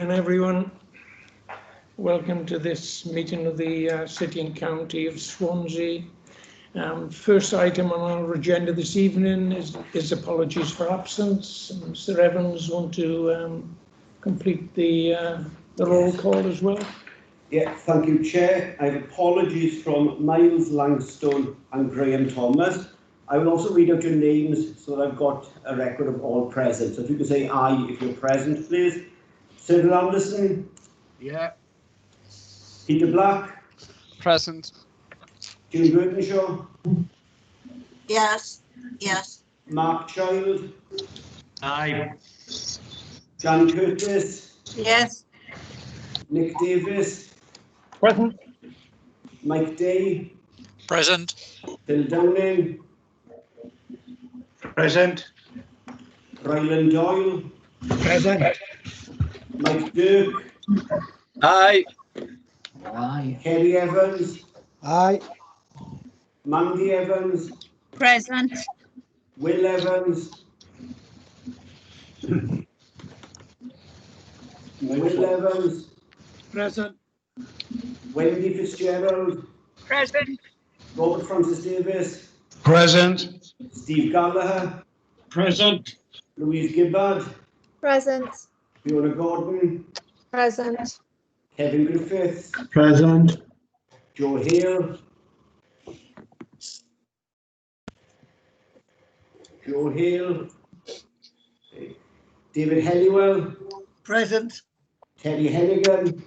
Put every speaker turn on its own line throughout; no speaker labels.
And everyone, welcome to this meeting of the City and County of Swansea. First item on our agenda this evening is apologies for absence. Mr. Evans, want to complete the roll call as well?
Yeah, thank you, Chair. I have apologies from Miles Langstone and Graham Thomas. I will also read out your names so that I've got a record of all present. So if you can say aye if you're present, please. Cyril Anderson?
Yeah.
Peter Black?
Present.
June Burtonshaw?
Yes.
Mark Child?
Aye.
Jan Curtis?
Yes.
Nick Davis?
Present.
Mike Day?
Present.
Phil Downing?
Present.
Ryland Doyle?
Present.
Mike Dirk?
Aye.
Kerry Evans?
Aye.
Mandy Evans?
Present.
Will Evans? Will Evans?
Present.
Wendy Fitzgerald?
Present.
Robert Francis Davis?
Present.
Steve Gallagher?
Present.
Louise Gibbard?
Present.
Fiona Gordon?
Present.
Kevin Griffiths?
Present.
Joe Hale? David Helliwell?
Present.
Terry Hennigan?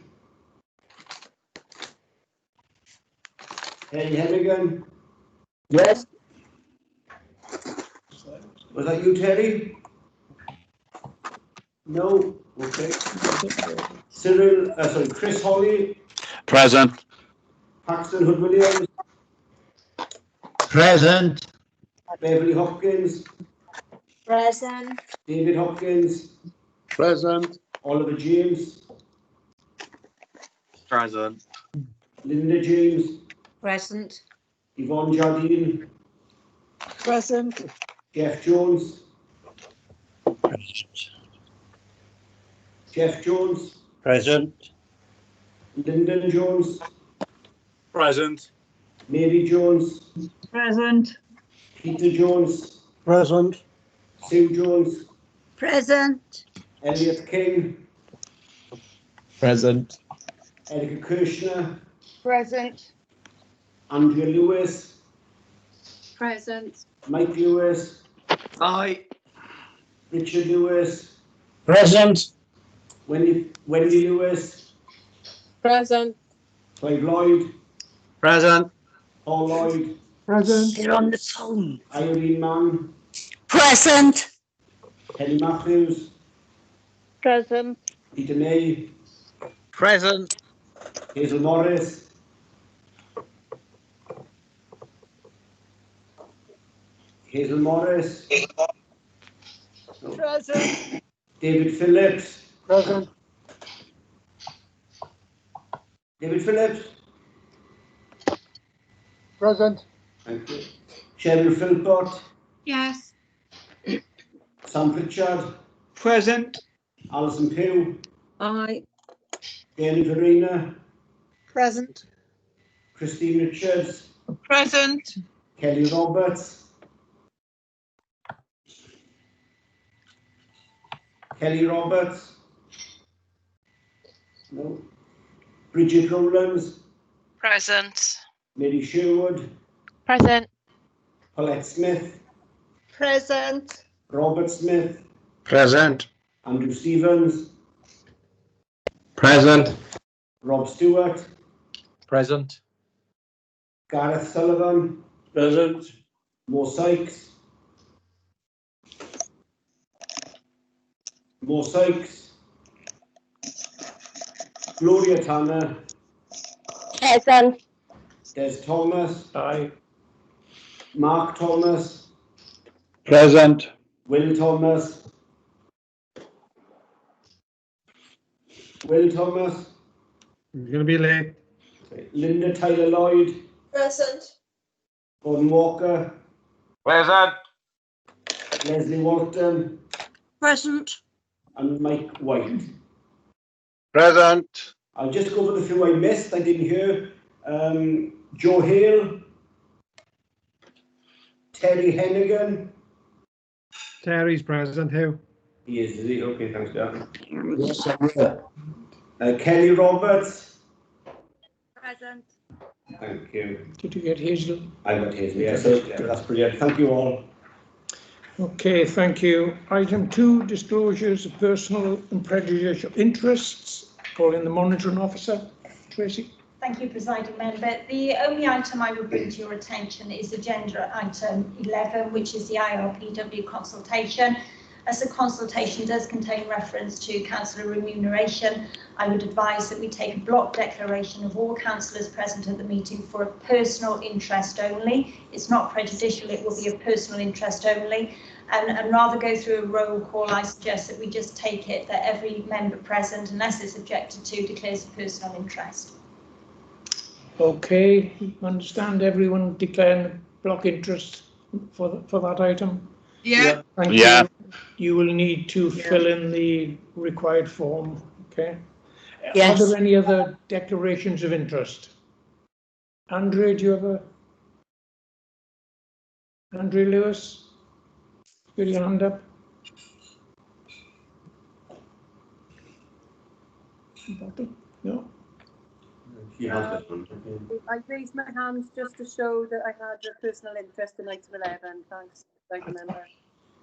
Yes.
Was that you, Terry? No? Okay. Chris Holly?
Present.
Paxton Hood-Williams?
Present.
Beverly Hopkins?
Present.
David Hopkins?
Present.
Oliver James?
Present.
Linda James?
Present.
Yvonne Jardine?
Present.
Jeff Jones?
Present.
Lyndon Jones?
Present.
Mary Jones?
Present.
Peter Jones?
Present.
Sue Jones?
Present.
Elliot King?
Present.
Erica Kirshner?
Present.
Andrea Lewis?
Present.
Mike Lewis?
Aye.
Richard Lewis?
Present.
Wendy Lewis?
Present.
Clive Lloyd?
Present.
Paul Lloyd?
Present.
You're on the phone.
Irene Mann?
Present.
Kelly Matthews?
Present.
Peter May?
Present.
Hazel Morris? No.
Present.
David Phillips?
Present. Present.
Thank you. Cheryl Philpott?
Yes.
Sam Pritchard?
Present.
Alison Pugh?
Aye.
Jenny Verena?
Present.
Christine Richards?
Present.
Kelly Roberts? No. Bridget Rowlands?
Present.
Mary Sherwood?
Present.
Paulette Smith?
Present.
Robert Smith?
Present.
Andrew Stevens?
Present.
Rob Stewart?
Present.
Gareth Sullivan?
Present.
Mo Sykes? Gloria Tanner?
Present.
Des Thomas?
Aye.
Mark Thomas?
Present.
Will Thomas?
He's going to be late.
Linda Tyler Lloyd?
Present.
Gordon Walker?
Present.
Leslie Walton?
Present.
And Mike White.
Present.
I'll just go over the few I missed, I didn't hear. Joe Hale. Terry Hennigan.
Terry's present. Who?
He is he? Okay, thanks, Dan. Yes, Kelly Roberts.
Present.
Thank you.
Did you get Hazel?
I got his, yes, that's brilliant. Thank you all.
Okay, thank you. Item 2, disclosures of personal and prejudicial interests. Calling the monitoring officer. Tracy.
Thank you, Presiding Member. The only item I would bring to your attention is agenda item 11, which is the IRPW consultation. As the consultation does contain reference to councillor remuneration, I would advise that we take a block declaration of all councillors present at the meeting for a personal interest only. It's not prejudicial, it will be a personal interest only. And rather go through a roll call, I suggest that we just take it that every member present, unless it's objected to, declares a personal interest.
Okay, understand everyone declaring block interest for that item?
Yeah.
Thank
Yeah.
you. You will need to fill in the required form, okay?
Yes.
Are there any other declarations of interest? Andrea, do you have a? Andrea Lewis? Put your hand up. No?
She has got one.
I raised my hand just to show that I had a personal interest in item 11. Thanks, member.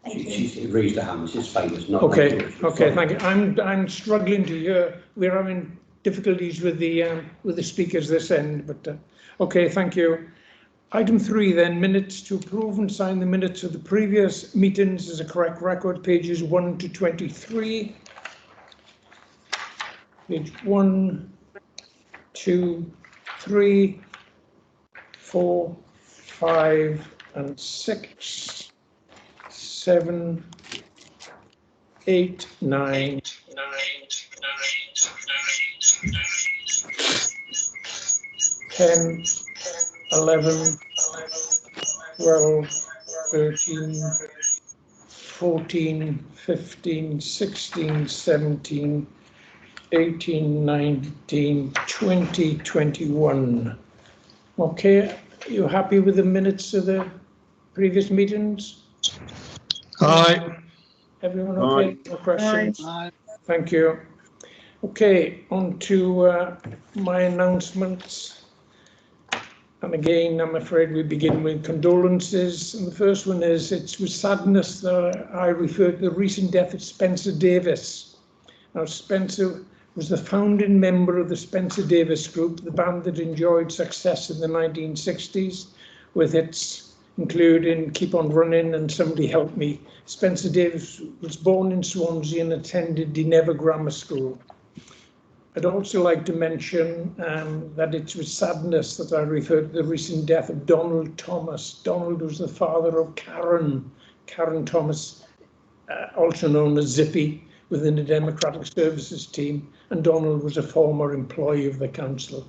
Thank you.
She's raised her hand, it's fine, it's not.
Okay, okay, thank you. I'm struggling to hear. We're having difficulties with the speakers this end, but okay, thank you. Item 3 then, minutes to approve and sign the minutes of the previous meetings as a correct record, pages 1 to 23. Page 1, 2, 3, 4, 5, and 6, 7, 8, 9, 10, 11, 12, 13, 14, 15, 16, 17, 18, 19, 20, 21. Okay, are you happy with the minutes of the previous meetings?
Aye.
Everyone okay? No questions?
Aye.
Thank you. Okay, on to my announcements. And again, I'm afraid we begin with condolences. And the first one is, it's with sadness that I refer to the recent death of Spencer Davis. Now, Spencer was the founding member of the Spencer Davis Group, the band that enjoyed success in the 1960s, with its including Keep On Running and Somebody Help Me. Spencer Davis was born in Swansea and attended Dinever Grammar School. I'd also like to mention that it's with sadness that I refer to the recent death of Donald Thomas. Donald was the father of Karen Thomas, also known as Zippy, within the Democratic Services team, and Donald was a former employee of the council.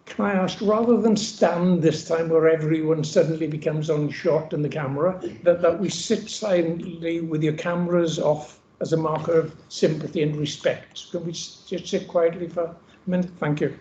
Can I ask, rather than stand this time where everyone suddenly becomes on shot in the camera, that we sit silently with your cameras off as a marker of sympathy and respect? Can we just sit quietly for a minute? Thank you.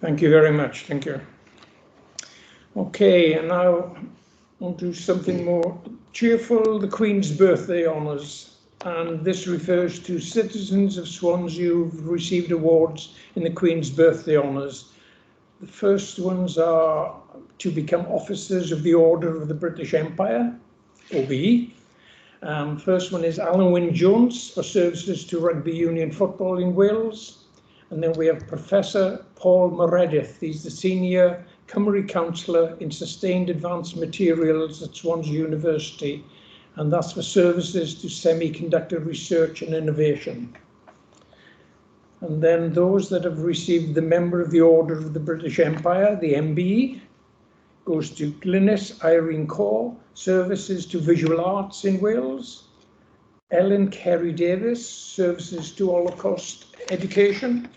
Thank you very much. Thank you. Okay, and now we'll do something more cheerful, the Queen's Birthday Honours. And this refers to citizens of Swansea who've received awards in the Queen's Birthday Honours. The first ones are to become officers of the Order of the British Empire, OBE. First one is Alan Wynne Jones for services to rugby union football in Wales. And then we have Professor Paul Meredith. He's the Senior Cymru Counsellor in Sustained Advanced Materials at Swansea University. and that's for services to semiconductor research and innovation. And then those that have received the Member of the Order of the British Empire, the MBE, goes to Glynis Irene Corr, services to visual arts in Wales. Ellen Kerry Davis, services to Holocaust education.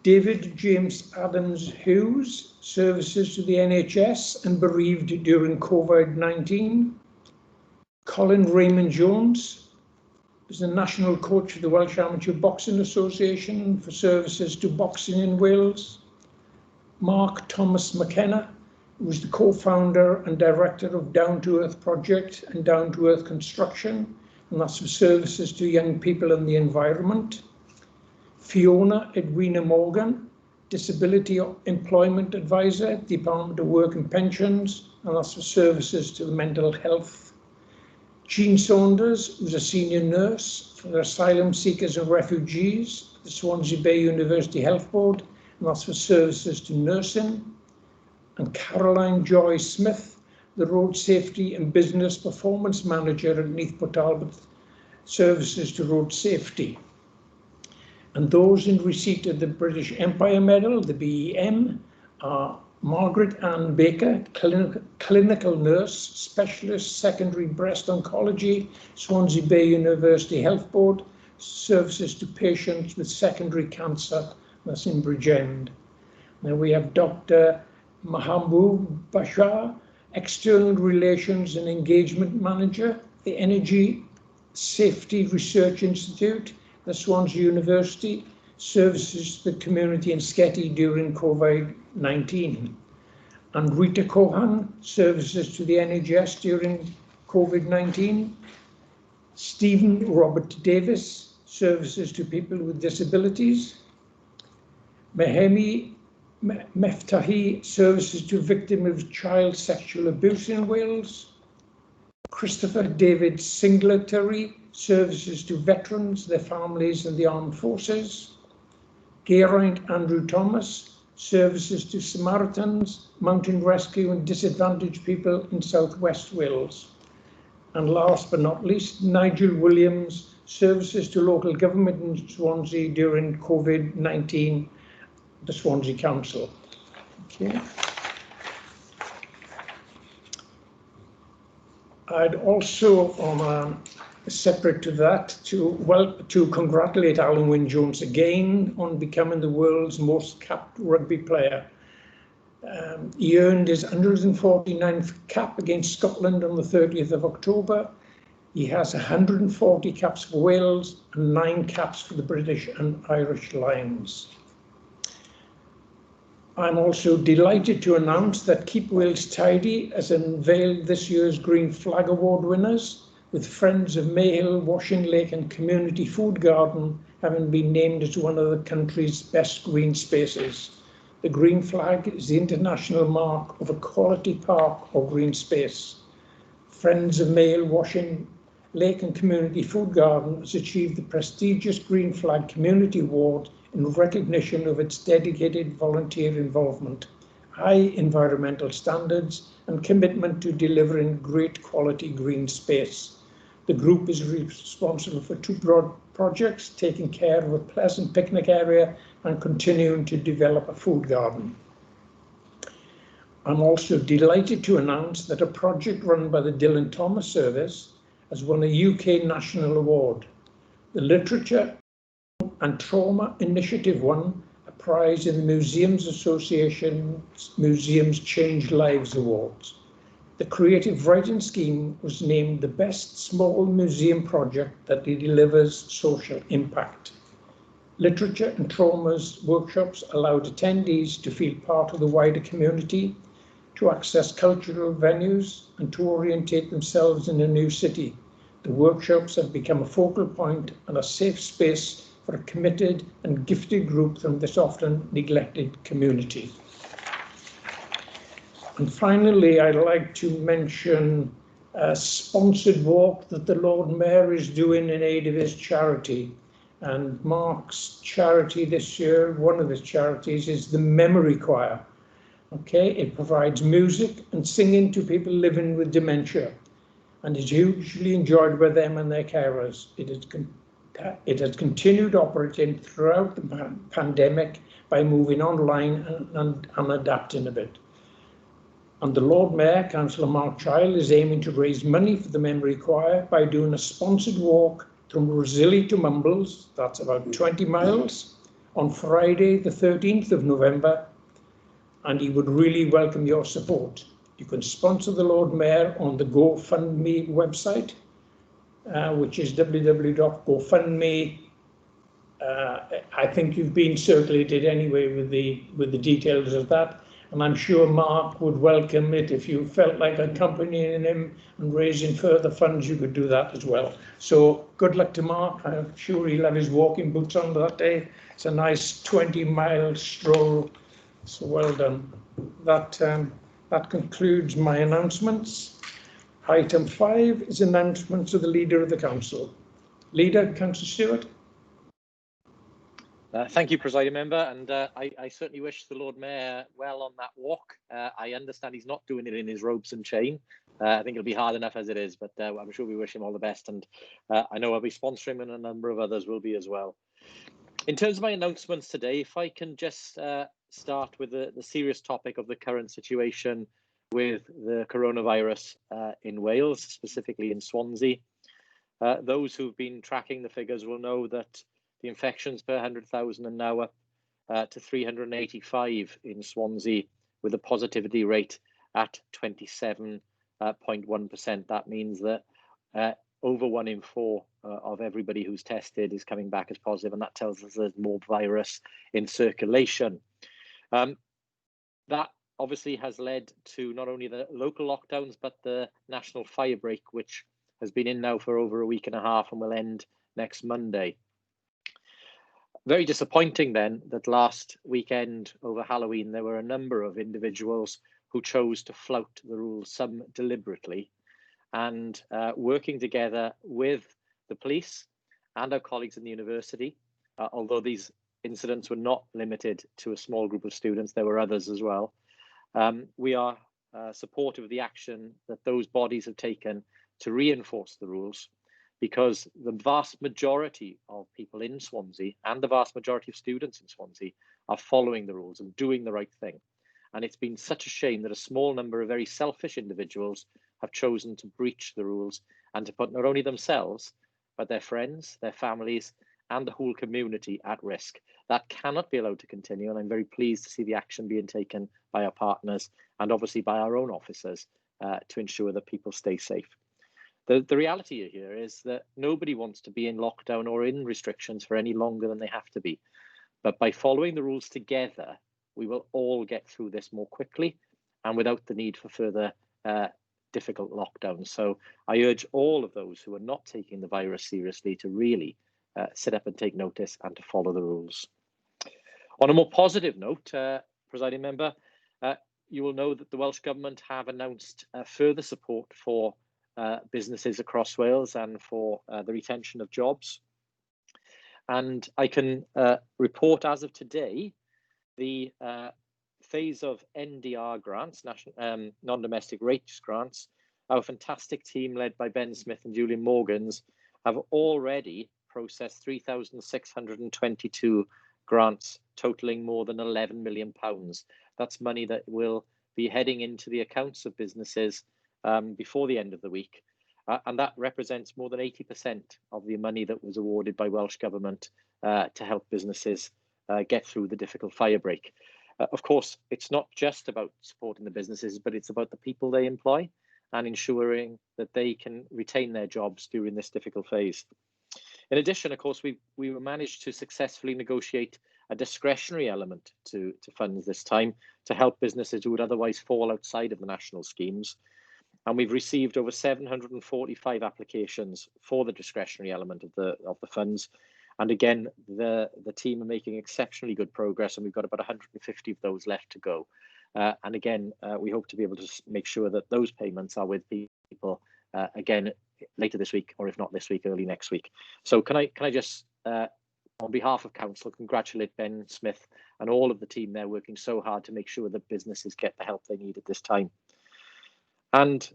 David James Adams Hughes, services to the NHS and bereaved during COVID-19. Colin Raymond Jones is the national coach of the Welsh Amateur Boxing Association for services to boxing in Wales. Mark Thomas McKenna, who is the co-founder and director of Down to Earth Project and Down to Earth Construction, and that's for services to young people and the environment. Fiona Edwina Morgan, Disability Employment Advisor, Department of Work and Pensions, and that's for services to the mental health. Jean Saunders, who's a senior nurse for asylum seekers and refugees at the Swansea Bay University Health Board, and that's for services to nursing. And Caroline Joy Smith, the Road Safety and Business Performance Manager at Neath Port Talbot, services to road safety. And those in receipt of the British Empire Medal, the BEM, are Margaret Ann Baker, clinical nurse, specialist secondary breast oncology, Swansea Bay University Health Board, services to patients with secondary cancer, that's in Bridgend. Then we have Dr. Mahambu Bashar, External Relations and Engagement Manager, the Energy Safety Research Institute, the Swansea University, services to the community in Sketty during COVID-19. And Rita Cohan, services to the NHS during COVID-19. Stephen Robert Davis, services to people with disabilities. Mahemi Meftahi, services to victims of child sexual abuse in Wales. Christopher David Singletary, services to veterans, their families and the armed forces. Geraint Andrew Thomas, services to Samaritans, mountain rescue and disadvantaged people in southwest Wales. And last but not least, Nigel Williams, services to local government in Swansea during COVID-19, the Swansea Council. Okay. I'd also, separate to that, to congratulate Alan Wynne-Jones again on becoming the world's most capped rugby player. He earned his 149th cap against Scotland on the 30th of October. He has 140 caps for Wales and 9 caps for the British and Irish Lions. I'm also delighted to announce that Keep Wales Tidy has unveiled this year's Green Flag Award winners, with Friends of Mayhill, Washing Lake and Community Food Garden having been named as one of the country's best green spaces. The Green Flag is the international mark of a quality park or green space. Friends of Mayhill, Washing Lake and Community Food Garden has achieved the prestigious Green Flag Community Award in recognition of its dedicated volunteer involvement, high environmental standards and commitment to delivering great quality green space. The group is responsible for 2 projects, taking care of a pleasant picnic area and continuing to develop a food garden. I'm also delighted to announce that a project run by the Dylan Thomas Service has won a UK National Award. The Literature and Trauma Initiative won a prize in the Museums Association's Museums Change Lives Awards. The Creative Writing Scheme was named the best small museum project that delivers social impact. Literature and Traumas workshops allowed attendees to feel part of the wider community, to access cultural venues and to orientate themselves in a new city. The workshops have become a focal point and a safe space for a committed and gifted group from this often neglected community. And finally, I'd like to mention a sponsored walk that the Lord Mayor is doing in aid of his charity. And Mark's charity this year, one of his charities, is the Memory Choir. Okay, it provides music and singing to people living with dementia and is hugely enjoyed by them and their carers. It has continued operating throughout the pandemic by moving online and adapting a bit. And the Lord Mayor, Councillor Mark Child, is aiming to raise money for the memory choir by doing a sponsored walk from Rosilly to Mumbles, that's about 20 miles, on Friday the 13th of November, and he would really welcome your support. You can sponsor the Lord Mayor on the GoFundMe website, which is www.gofundme. I think you've been circulated anyway with the details of that. And I'm sure Mark would welcome it. If you felt like accompanying him and raising further funds, you could do that as well. So good luck to Mark. I'm sure he'll have his walking boots on that day. It's a nice 20-mile stroll. So well done. That concludes my announcements. Item 5 is announcements of the Leader of the Council. Leader, Councillor Stewart.
Thank you, Presiding Member, and I certainly wish the Lord Mayor well on that walk. I understand he's not doing it in his ropes and chain. I think it'll be hard enough as it is, but I'm sure we wish him all the best, and I know I'll be sponsoring him and a number of others will be as well. In terms of my announcements today, if I can just start with the serious topic of the current situation with the coronavirus in Wales, specifically in Swansea. Those who've been tracking the figures will know that the infections per 100,000 are now up to 385 in Swansea, with a positivity rate at 27.1%. That means that over 1 in 4 of everybody who's tested is coming back as positive, and that tells us there's more virus in circulation. That obviously has led to not only the local lockdowns, but the national fire break, which has been in now for over a week and a half and will end next Monday. Very disappointing then that last weekend over Halloween, there were a number of individuals who chose to flout the rules, some deliberately, and working together with the police and our colleagues in the university, although these incidents were not limited to a small group of students, there were others as well. We are supportive of the action that those bodies have taken to reinforce the rules, because the vast majority of people in Swansea and the vast majority of students in Swansea are following the rules and doing the right thing. And it's been such a shame that a small number of very selfish individuals have chosen to breach the rules and to put not only themselves, but their friends, their families, and the whole community at risk. That cannot be allowed to continue, and I'm very pleased to see the action being taken by our partners and obviously by our own officers to ensure that people stay safe. The reality here is that nobody wants to be in lockdown or in restrictions for any longer than they have to be. But by following the rules together, we will all get through this more quickly and without the need for further difficult lockdowns. So I urge all of those who are not taking the virus seriously to really sit up and take notice and to follow the rules. On a more positive note, Presiding Member, you will know that the Welsh Government have announced further support for businesses across Wales and for the retention of jobs. And I can report as of today, the phase of NDR grants, national non-domestic rates grants, our fantastic team led by Ben Smith and Julian Morgans have already processed 3,622 grants totaling more than £11 million. That's money that will be heading into the accounts of businesses before the end of the week. And that represents more than 80% of the money that was awarded by Welsh Government to help businesses get through the difficult fire break. Of course, it's not just about supporting the businesses, but it's about the people they employ and ensuring that they can retain their jobs during this difficult phase. In addition, of course, we managed to successfully negotiate a discretionary element to funds this time to help businesses who would otherwise fall outside of the national schemes. And we've received over 745 applications for the discretionary element of the funds. And again, the team are making exceptionally good progress, and we've got about 150 of those left to go. And again, we hope to be able to make sure that those payments are with people again later this week, or if not this week, early next week. So can I just on behalf of Council, congratulate Ben Smith and all of the team there working so hard to make sure that businesses get the help they need at this time. And,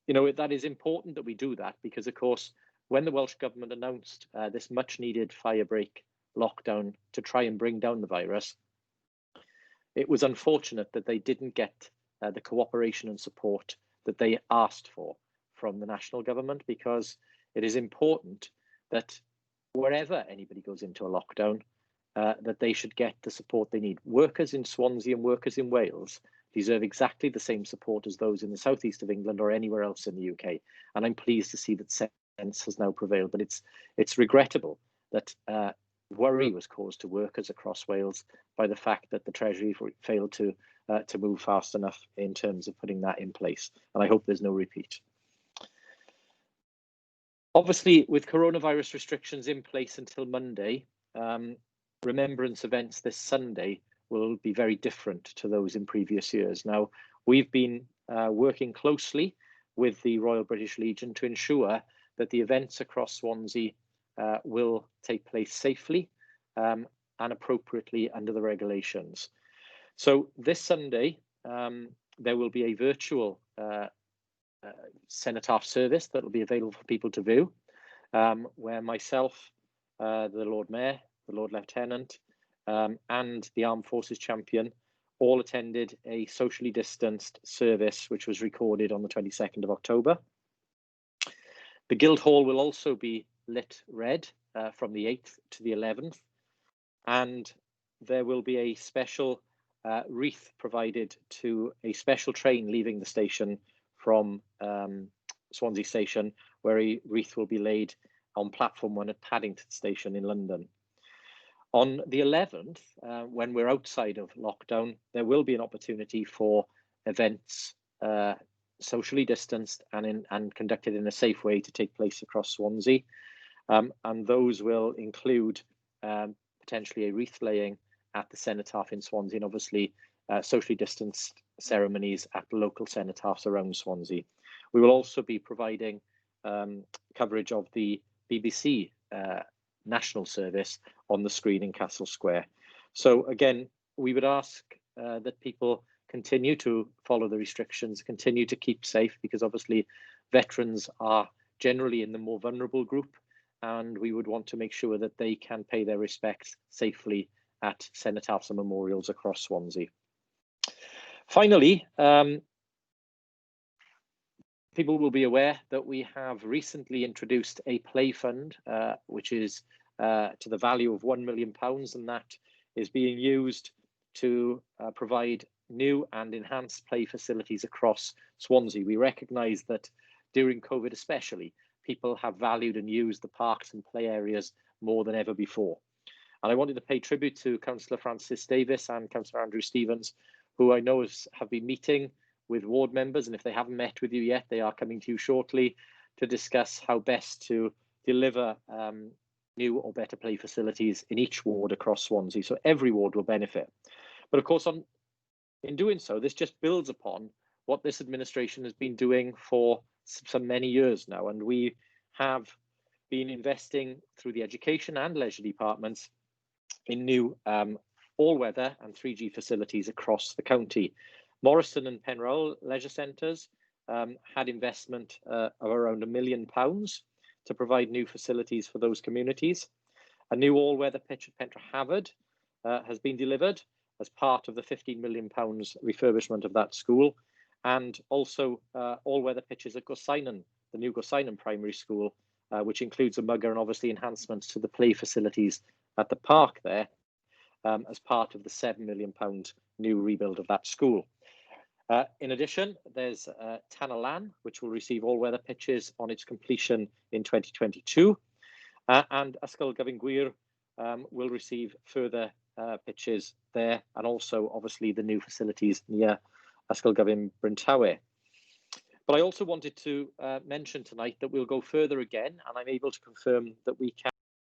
you know, that is important that we do that because, of course, when the Welsh Government announced this much needed fire break lockdown to try and bring down the virus, it was unfortunate that they didn't get the cooperation and support that they asked for from the national government, because it is important that wherever anybody goes into a lockdown, that they should get the support they need. Workers in Swansea and workers in Wales deserve exactly the same support as those in the southeast of England or anywhere else in the UK. And I'm pleased to see that sense has now prevailed. But it's regrettable that worry was caused to workers across Wales by the fact that the Treasury failed to move fast enough in terms of putting that in place. And I hope there's no repeat. Obviously, with coronavirus restrictions in place until Monday, Remembrance Events this Sunday will be very different to those in previous years. Now, we've been working closely with the Royal British Legion to ensure that the events across Swansea will take place safely and appropriately under the regulations. So this Sunday, there will be a virtual cenotaph service that will be available for people to view, where myself, the Lord Mayor, the Lord Lieutenant, and the Armed Forces Champion all attended a socially distanced service which was recorded on the 22nd of October. The Guildhall will also be lit red from the 8th to the 11th, and there will be a special wreath provided to a special train leaving the station from Swansea Station, where a wreath will be laid on platform 1 at Paddington Station in London. On the 11th, when we're outside of lockdown, there will be an opportunity for events socially distanced and conducted in a safe way to take place across Swansea. And those will include potentially a wreath laying at the cenotaph in Swansea, and obviously socially distanced ceremonies at local cenotaphs around Swansea. We will also be providing coverage of the BBC national service on the screen in Castle Square. So again, we would ask that people continue to follow the restrictions, continue to keep safe, because obviously veterans are generally in the more vulnerable group, and we would want to make sure that they can pay their respects safely at cenotaphs and memorials across Swansea. Finally, people will be aware that we have recently introduced a play fund, which is to the value of £1 million, and that is being used to provide new and enhanced play facilities across Swansea. We recognise that during COVID especially, people have valued and used the parks and play areas more than ever before. And I wanted to pay tribute to Councillor Francis Davis and Councillor Andrew Stevens, who I know have been meeting with ward members, and if they haven't met with you yet, they are coming to you shortly to discuss how best to deliver new or better play facilities in each ward across Swansea, so every ward will benefit. But of course, in doing so, this just builds upon what this administration has been doing for some many years now, and we have been investing through the education and leisure departments in new all-weather and 3G facilities across the county. Morriston and Penrose leisure centres had investment of around £1 million to provide new facilities for those communities. A new all-weather pitch at Pentre Havard has been delivered as part of the £15 million refurbishment of that school, and also all-weather pitches at Gorseinon, the new Gorseinon Primary School, which includes a mugger and obviously enhancements to the play facilities at the park there, as part of the £7 million new rebuild of that school. In addition, there's Tanner Lan, which will receive all-weather pitches on its completion in 2022, and Ysgol Gyfun Gwir will receive further pitches there, and also obviously the new facilities near Ysgol Gyfun Bryntawe. But I also wanted to mention tonight that we'll go further again, and I'm able to confirm that we can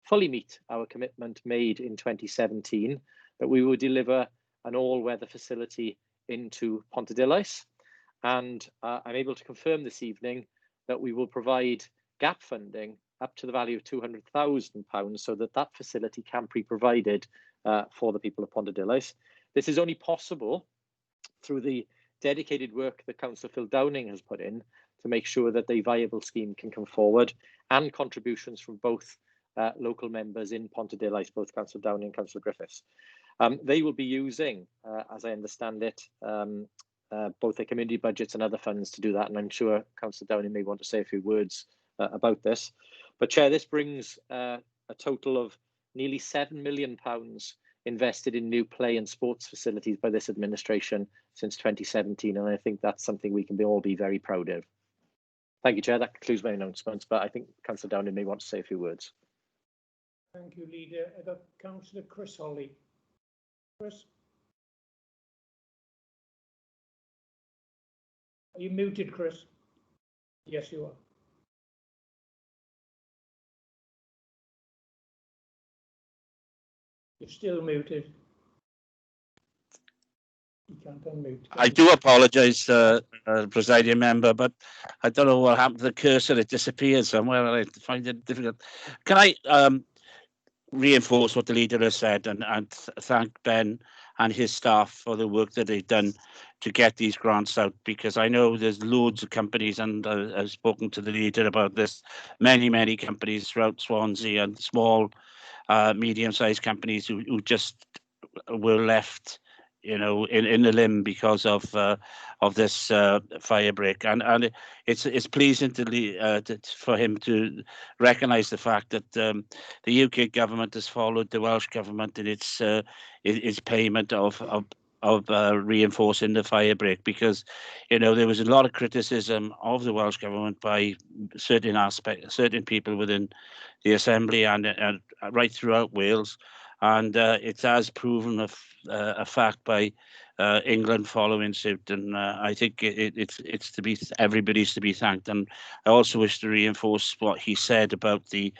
fully meet our commitment made in 2017, that we will deliver an all-weather facility into Pontedilys, and I'm able to confirm this evening that we will provide gap funding up to the value of £200,000 so that that facility can be provided for the people of Pontarddulais. This is only possible through the dedicated work that Councillor Phil Downing has put in to make sure that a viable scheme can come forward, and contributions from both local members in Pontarddulais, both Councillor Downing and Councillor Griffiths. They will be using, as I understand it, both their community budgets and other funds to do that, and I'm sure Councillor Downing may want to say a few words about this. But Chair, this brings a total of nearly £7 million invested in new play and sports facilities by this administration since 2017, and I think that's something we can all be very proud of. Thank you, Chair. That concludes my announcements, but I think Councillor Downing may want to say a few words.
Thank you, Leader. I got Councillor Chris Holly. Chris? Are you muted, Chris? Yes, you are. You're still muted. You can't unmute.
I do apologise, presiding member, but I don't know what happened to the cursor. It disappeared somewhere. I find it difficult. Can I reinforce what the leader has said and thank Ben and his staff for the work that they've done to get these grants out, because I know there's loads of companies, and I've spoken to the leader about this, many companies throughout Swansea, and small, medium-sized companies who just were left, you know, in the limb because of this fire break, and it's pleasing for him to recognise the fact that the UK government has followed the Welsh government in its payment of reinforcing the fire break, because, you know, there was a lot of criticism of the Welsh government by certain people within the Assembly and right throughout Wales. And it has proven a fact by England following suit, and I think it's to be everybody's to be thanked. And I also wish to reinforce what he said about the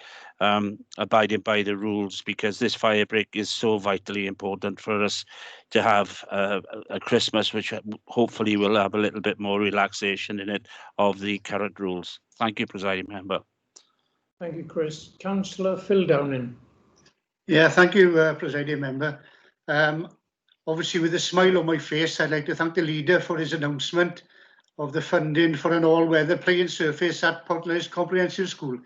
abiding by the rules, because this fire break is so vitally important for us to have a Christmas which hopefully will have a little bit more relaxation in it of the current rules. Thank you, presiding member.
Thank you, Chris. Councillor Phil Downing.
Yeah, thank you, presiding member. Obviously, with a smile on my face, I'd like to thank the leader for his announcement of the funding for an all-weather playing surface at Pontarddulais Comprehensive School.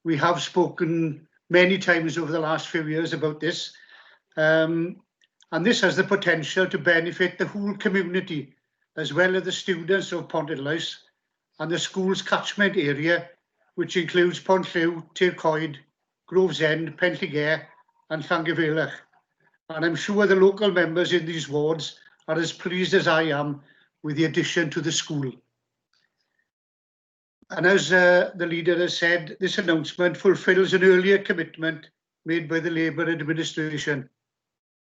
We have spoken many times over the last few years about this, and this has the potential to benefit the whole community, as well as the students of Pontarddulais and the school's catchment area, which includes Pontliw, Tircoed, Grovesend, Penllygare and Llangefellach. And I'm sure the local members in these wards are as pleased as I am with the addition to the school. And as the leader has said, this announcement fulfills an earlier commitment made by the Labour administration.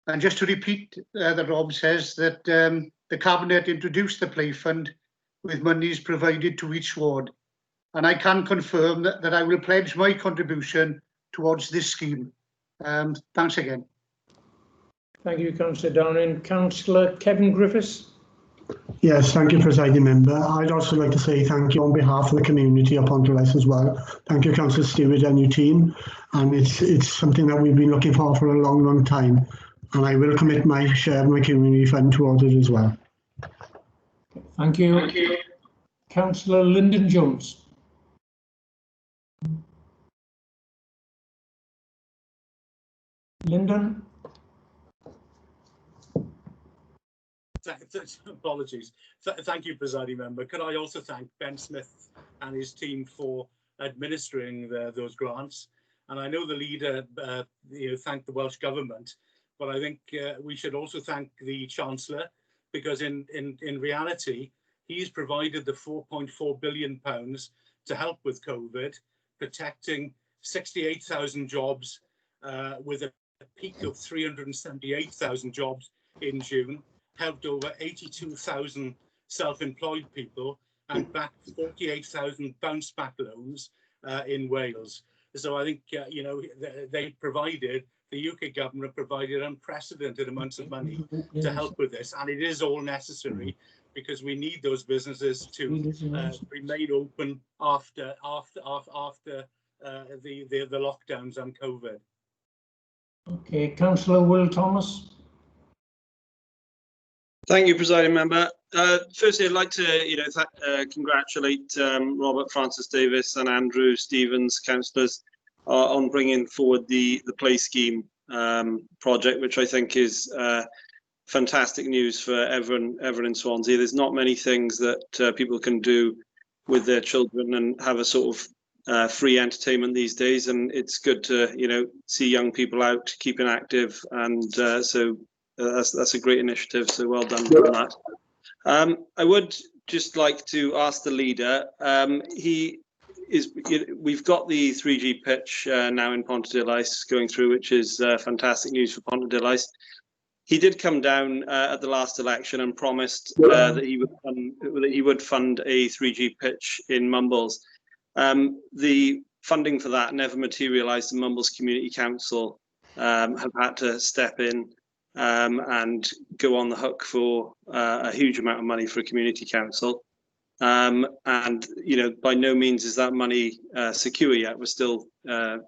And just to repeat, that Rob says that the Cabinet introduced the play fund with monies provided to each ward. And I can confirm that I will pledge my contribution towards this scheme. Thanks again.
Thank you, Councillor Downing. Councillor Kevin Griffiths.
Yes, thank you, presiding member. I'd also like to say thank you on behalf of the community of Pontarddulais as well. Thank you, Councillor Stewart and your team. And it's something that we've been looking for a long time. And I will commit my share of my community fund towards it as well.
Thank you. Thank you. Councillor Lyndon Jones. Lyndon.
Apologies. Thank you, presiding member. Could I also thank Ben Smith and his team for administering those grants? And I know the leader thanked the Welsh government, but I think we should also thank the Chancellor, because in reality, he's provided the £4.4 billion to help with COVID, protecting 68,000 jobs with a peak of 378,000 jobs in June, helped over 82,000 self-employed people, and backed 48,000 bounce back loans in Wales. So I think, they provided, the UK government provided unprecedented amounts of money to help with this, and it is all necessary, because we need those businesses to remain open after the lockdowns and COVID.
Okay, Councillor Will Thomas.
Thank you, Presiding Member. Firstly, I'd like to, congratulate Robert Francis Davis and Andrew Stevens, councillors, on bringing forward the play scheme project, which I think is fantastic news for everyone in Swansea. There's not many things that people can do with their children and have a sort of free entertainment these days, and it's good to see young people out keeping active, and so that's a great initiative. So well done on that. I would just like to ask the leader. We've got the 3G pitch now in Pontarddulais going through, which is fantastic news for Pontarddulais. He did come down at the last election and promised that he would fund a 3G pitch in Mumbles. The funding for that never materialised. The Mumbles Community Council have had to step in and go on the hook for a huge amount of money for a community council. And by no means is that money secure yet. We're still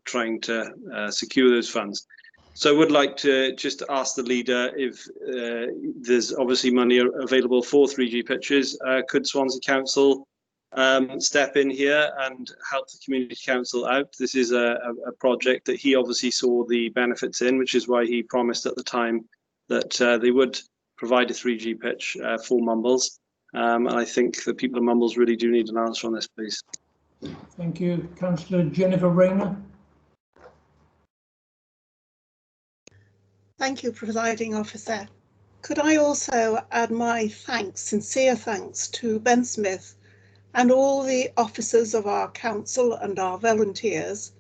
trying to secure those funds. So I would like to just ask the leader if there's obviously money available for 3G pitches. Could Swansea Council step in here and help the community council out? This is a project that he obviously saw the benefits in, which is why he promised at the time that they would provide a 3G pitch for Mumbles. And I think the people of Mumbles really do need an answer on this, please.
Thank you. Councillor Jennifer Rayner.
Thank you, Presiding Officer. Could I also add my thanks, sincere thanks, to Ben Smith and all the officers of our council and our volunteers,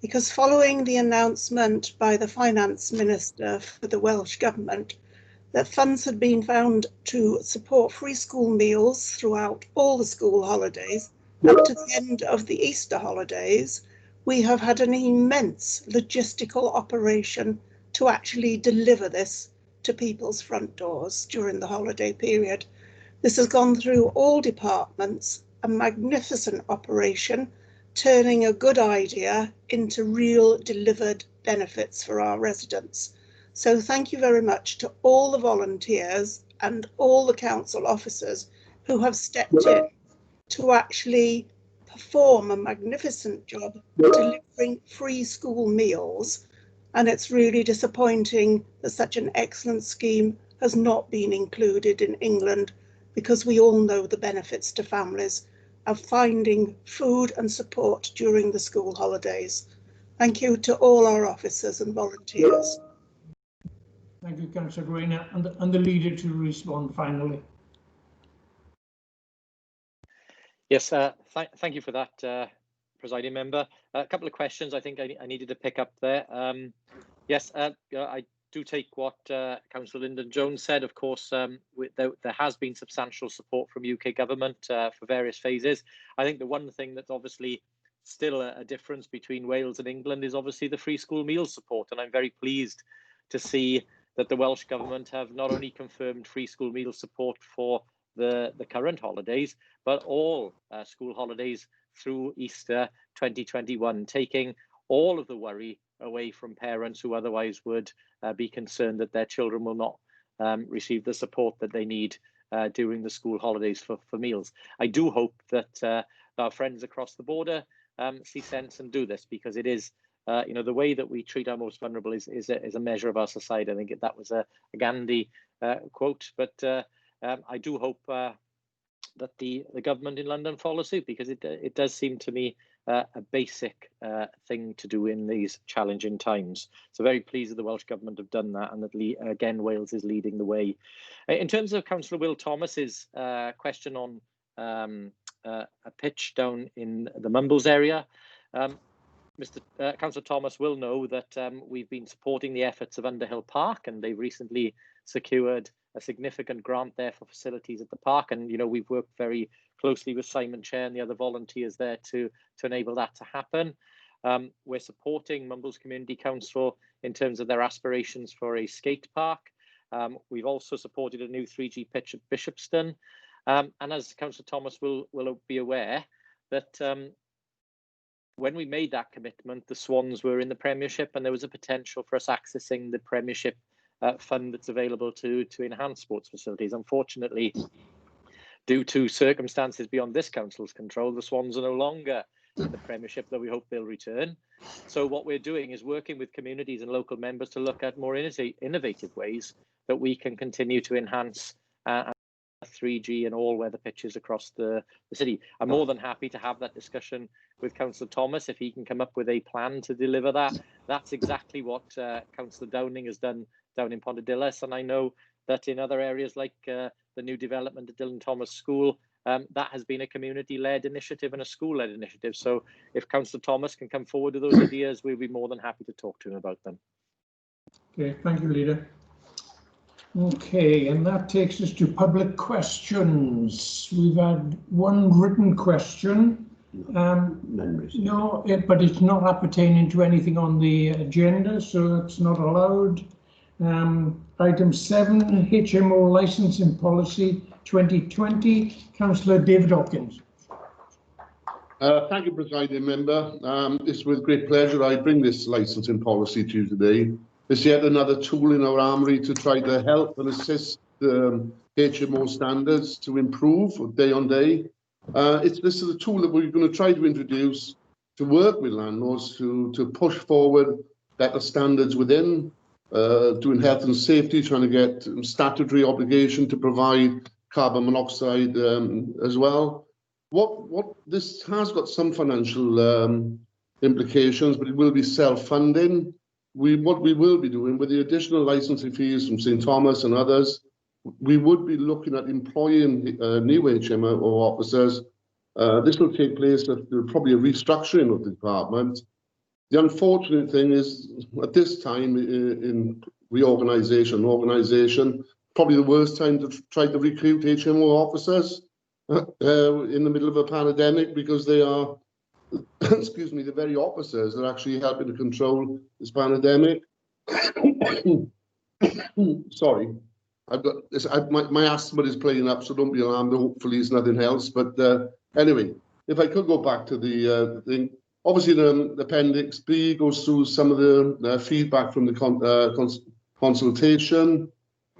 because following the announcement by the Finance Minister for the Welsh Government that funds had been found to support free school meals throughout all the school holidays up to the end of the Easter holidays, we have had an immense logistical operation to actually deliver this to people's front doors during the holiday period. This has gone through all departments, a magnificent operation, turning a good idea into real delivered benefits for our residents. So thank you very much to all the volunteers and all the council officers who have stepped in to actually perform a magnificent job delivering free school meals. And it's really disappointing that such an excellent scheme has not been included in England, because we all know the benefits to families of finding food and support during the school holidays. Thank you to all our officers and volunteers.
Thank you, Councillor Rayner, and the leader to respond finally.
Yes, thank you for that, Presiding Member. A couple of questions I think I needed to pick up there. Yes, I do take what Councillor Lyndon Jones said. Of course, there has been substantial support from UK government for various phases. I think the one thing that's obviously still a difference between Wales and England is obviously the free school meals support, and I'm very pleased to see that the Welsh Government have not only confirmed free school meal support for the current holidays, but all school holidays through Easter 2021, taking all of the worry away from parents who otherwise would be concerned that their children will not receive the support that they need during the school holidays for meals. I do hope that our friends across the border see sense and do this, because it is the way that we treat our most vulnerable is a measure of our society. I think that was a Gandhi quote, but I do hope that the government in London follows suit, because it does seem to me a basic thing to do in these challenging times. So very pleased that the Welsh Government have done that, and that again Wales is leading the way. In terms of Councillor Will Thomas's question on a pitch down in the Mumbles area, Councillor Thomas will know that we've been supporting the efforts of Underhill Park, and they've recently secured a significant grant there for facilities at the park. And we've worked very closely with Simon Chair and the other volunteers there to enable that to happen. We're supporting Mumbles Community Council in terms of their aspirations for a skate park. We've also supported a new 3G pitch at Bishopston. And as Councillor Thomas will be aware, that when we made that commitment, the Swans were in the Premiership, and there was a potential for us accessing the Premiership fund that's available to enhance sports facilities. Unfortunately, due to circumstances beyond this council's control, the Swans are no longer in the Premiership, though we hope they'll return. So what we're doing is working with communities and local members to look at more innovative ways that we can continue to enhance 3G and all-weather pitches across the city. I'm more than happy to have that discussion with Councillor Thomas if he can come up with a plan to deliver that. That's exactly what Councillor Downing has done down in Pontarddulais, and I know that in other areas like the new development at Dylan Thomas School, that has been a community-led initiative and a school-led initiative. So if Councillor Thomas can come forward with those ideas, we'll be more than happy to talk to him about them.
Okay, thank you, Leader. Okay, and that takes us to public questions. We've had one written question. No, but it's not appertaining to anything on the agenda, so it's not allowed. Item 7, HMO licensing policy 2020. Councillor David Hopkins.
Thank you, Presiding Member. It's with great pleasure I bring this licensing policy to you today. It's yet another tool in our armoury to try to help and assist HMO standards to improve day on day. This is a tool that we're going to try to introduce to work with landlords to push forward better standards within, doing health and safety, trying to get statutory obligation to provide carbon monoxide as well. What this has got some financial implications, but it will be self-funding. What we will be doing with the additional licensing fees from St Thomas and others, we would be looking at employing new HMO officers. This will take place at probably a restructuring of the department. The unfortunate thing is, at this time in organisation, probably the worst time to try to recruit HMO officers in the middle of a pandemic, because they are, excuse me, the very officers that are actually helping to control this pandemic. Sorry, I've got this. My asthma is playing up, so don't be alarmed. Hopefully, it's nothing else. But anyway, if I could go back to the thing, obviously the Appendix B goes through some of the feedback from the consultation.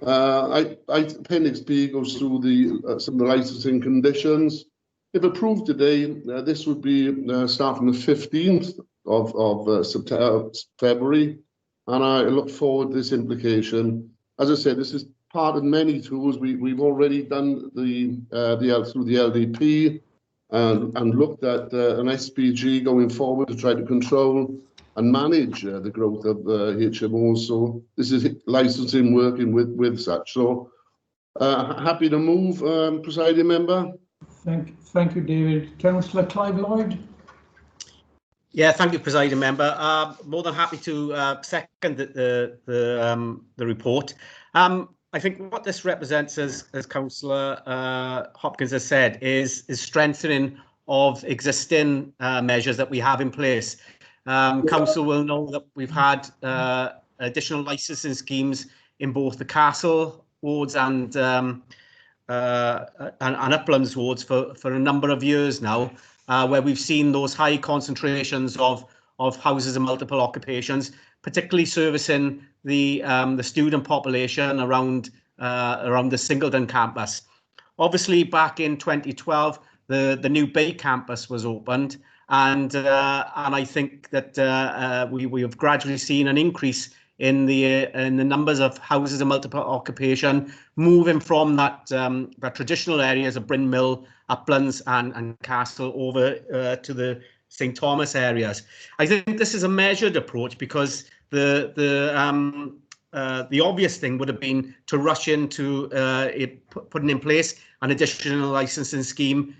Appendix B goes through some of the licensing conditions. If approved today, this would be starting the 15th of February, and I look forward to this implication. As I said, this is part of many tools. We've already done through the LDP and looked at an SPG going forward to try to control and manage the growth of HMOs. So this is licensing working with such. So happy to move, Presiding Member.
Thank you, David. Councillor Clive Lloyd.
Yeah, thank you, Presiding Member. More than happy to second the report. I think what this represents, as Councillor Hopkins has said, is strengthening of existing measures that we have in place. Council will know that we've had additional licensing schemes in both the Castle wards and Uplands wards for a number of years now, where we've seen those high concentrations of houses and multiple occupations, particularly servicing the student population around the Singleton campus. Obviously, back in 2012, the new Bay campus was opened, and I think that we have gradually seen an increase in the numbers of houses of multiple occupation, moving from that traditional areas of Bryn Mill, Uplands and Castle over to the St Thomas areas. I think this is a measured approach, because the obvious thing would have been to rush into putting in place an additional licensing scheme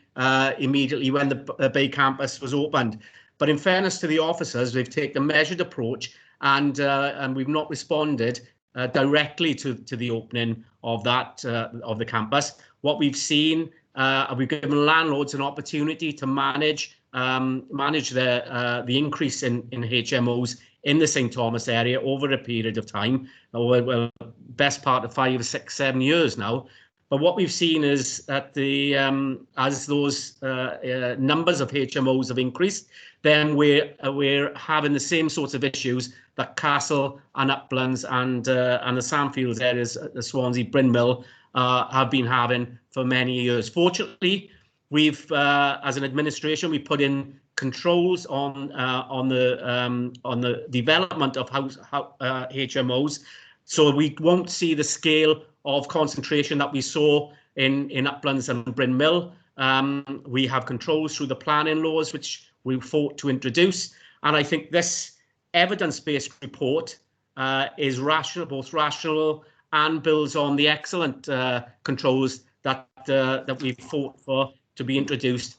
immediately when the Bay campus was opened. But in fairness to the officers, we've taken a measured approach, and we've not responded directly to the opening of the campus. What we've seen, we've given landlords an opportunity to manage the increase in HMOs in the St Thomas area over a period of time, well, best part of 5, 6, 7 years now. But what we've seen is that the as those numbers of HMOs have increased, then we're having the same sorts of issues that Castle and Uplands and the Sandfields areas, the Swansea, Bryn Mill, have been having for many years. Fortunately, we've as an administration, we put in controls on the development of HMOs, so we won't see the scale of concentration that we saw in Uplands and Bryn Mill. We have controls through the planning laws, which we fought to introduce, and I think this evidence-based report is rational, both rational and builds on the excellent controls that we fought for to be introduced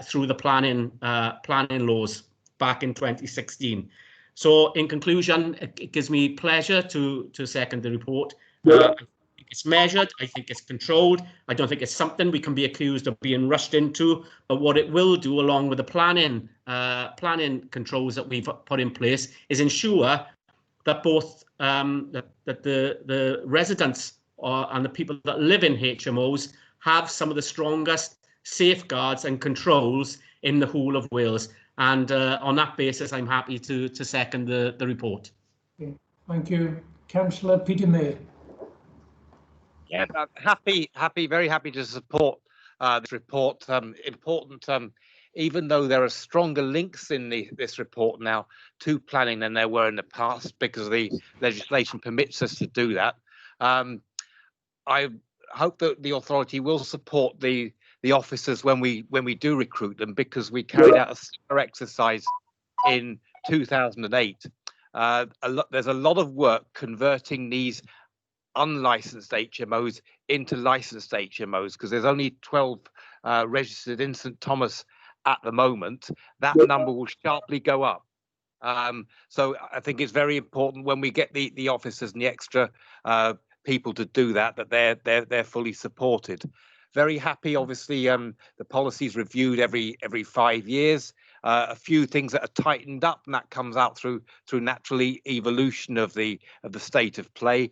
through the planning laws back in 2016. So, in conclusion, it gives me pleasure to second the report. It's measured. I think it's controlled. I don't think it's something we can be accused of being rushed into. But what it will do, along with the planning controls that we've put in place, is ensure that both that the residents and the people that live in HMOs have some of the strongest safeguards and controls in the whole of Wales. And on that basis, I'm happy to second the report.
Okay. Thank you. Councillor Peter May.
Yeah, very happy to support this report. Important, even though there are stronger links in this report now to planning than there were in the past, because the legislation permits us to do that. I hope that the authority will support the officers when we do recruit them, because we carried out a similar exercise in 2008. There's a lot of work converting these unlicensed HMOs into licensed HMOs, because there's only 12 registered in St Thomas at the moment. That number will sharply go up. So I think it's very important when we get the officers and the extra people to do that they're fully supported. Very happy, obviously, the policy's reviewed every 5 years. A few things that are tightened up, and that comes out through natural evolution of the state of play.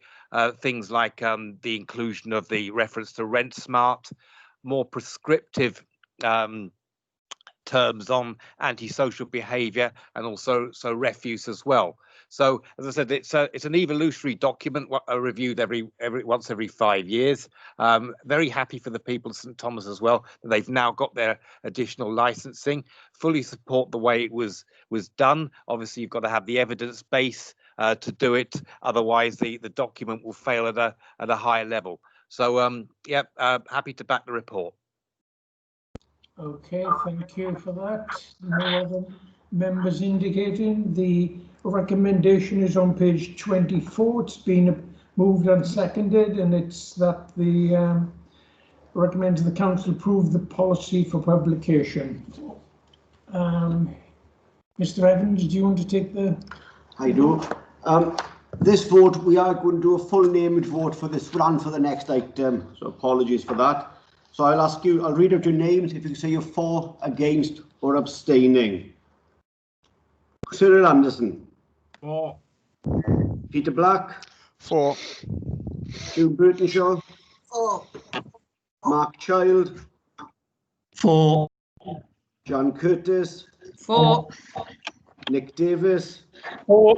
Things like the inclusion of the reference to rent smart, more prescriptive terms on antisocial behaviour, and also refuse as well. So, as I said, it's an evolutionary document reviewed once every 5 years. Very happy for the people of St Thomas as well that they've now got their additional licensing. Fully support the way it was done. Obviously, you've got to have the evidence base to do it. Otherwise, the document will fail at a higher level. So, happy to back the report.
Okay, thank you for that. No other members indicating. The recommendation is on page 24. It's been moved and seconded, and it's that the recommends the council approve the policy for publication. Mr. Evans, do you want to take the?
I do. This vote, we are going to do a full named vote for this one and for the next item, so apologies for that. So I'll read out your names. If you can say you're for, against, or abstaining. Cyril Anderson.
For.
Peter Black.
For.
Hugh Burtonshaw.
For.
Mark Child.
For.
John Curtis.
For.
Nick Davis.
For.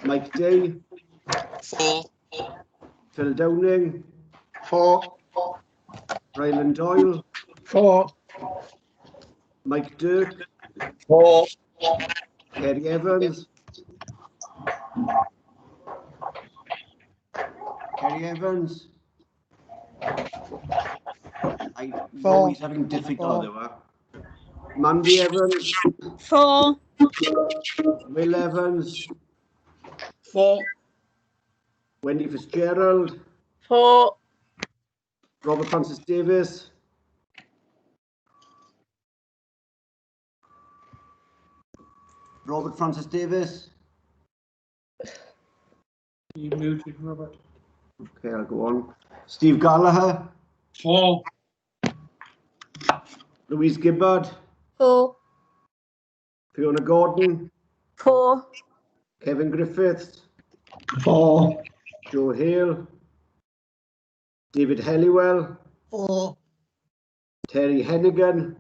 Mike Day.
For.
Phil Downing.
For.
Ryland Doyle.
For.
Mike Dirk.
For.
Kerry Evans. Kerry Evans. I know he's having difficulty there. Mandy Evans.
For.
Will Evans.
For.
Wendy Fitzgerald.
For.
Robert Francis Davis. Robert Francis Davis.
You muted, Robert.
Okay, I'll go on. Steve Gallagher.
For.
Louise Gibbard.
For.
Fiona Gordon.
For.
Kevin Griffiths.
For.
Joe Hale. David Helliwell.
4.
Terry Hennigan.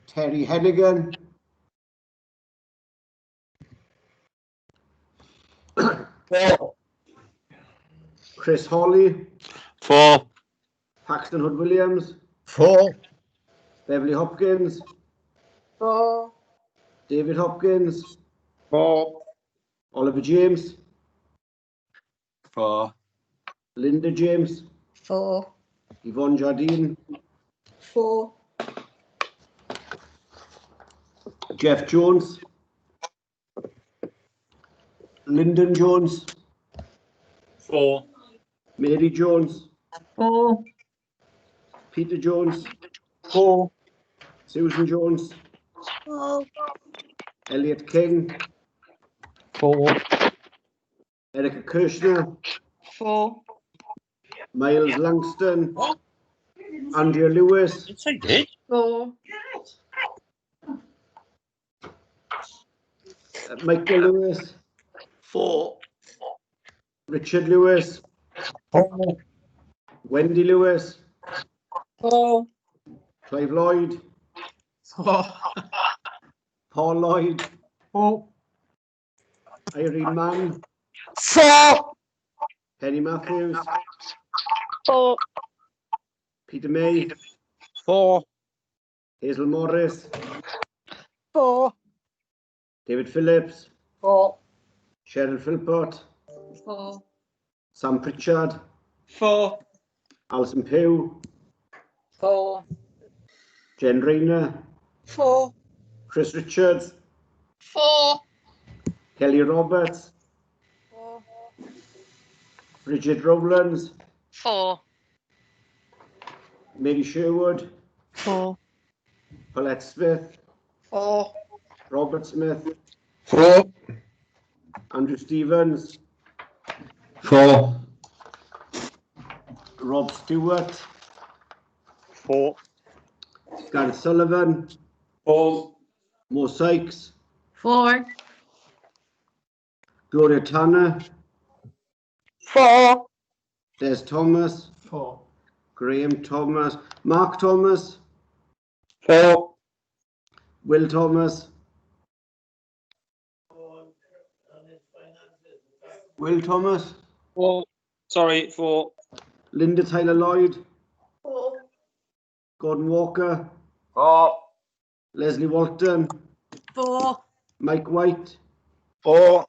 Terry Hennigan.
4.
Chris Hawley.
4.
Paxton Hood Williams.
4.
Beverly Hopkins.
4.
David Hopkins.
4.
Oliver James.
4.
Linda James.
4.
Yvonne Jardine.
4.
Jeff Jones. Lyndon Jones.
4.
Mary Jones.
4.
Peter Jones.
4.
Susan Jones.
4.
Elliot King.
4.
Erica Kirshner.
4.
Miles Langston. Andrea Lewis.
Yes, I did.
4.
Michael Lewis.
4.
Richard Lewis.
4.
Wendy Lewis.
4.
Clive Lloyd.
4.
Paul Lloyd.
4.
Irene Mann.
4.
Penny Matthews.
4.
Peter May.
4.
Hazel Morris.
4.
David Phillips.
4.
Cheryl Philpott.
4.
Sam Pritchard.
4.
Alison Pugh.
4.
Jen Rayner.
4.
Chris Richards.
4.
Kelly Roberts.
4.
Bridget Rowlands.
4.
Mary Sherwood.
4.
Paulette Smith.
4.
Robert Smith.
4.
Andrew Stevens.
4.
Rob Stewart.
4.
Gareth Sullivan.
4.
Mo Sykes.
4.
Gloria Tanner.
4.
Des Thomas.
4.
Graham Thomas. Mark Thomas.
4.
Will Thomas. Will Thomas.
4. Sorry, 4.
Linda Tyler Lloyd.
4.
Gordon Walker.
4.
Leslie Walton.
4.
Mike White.
4.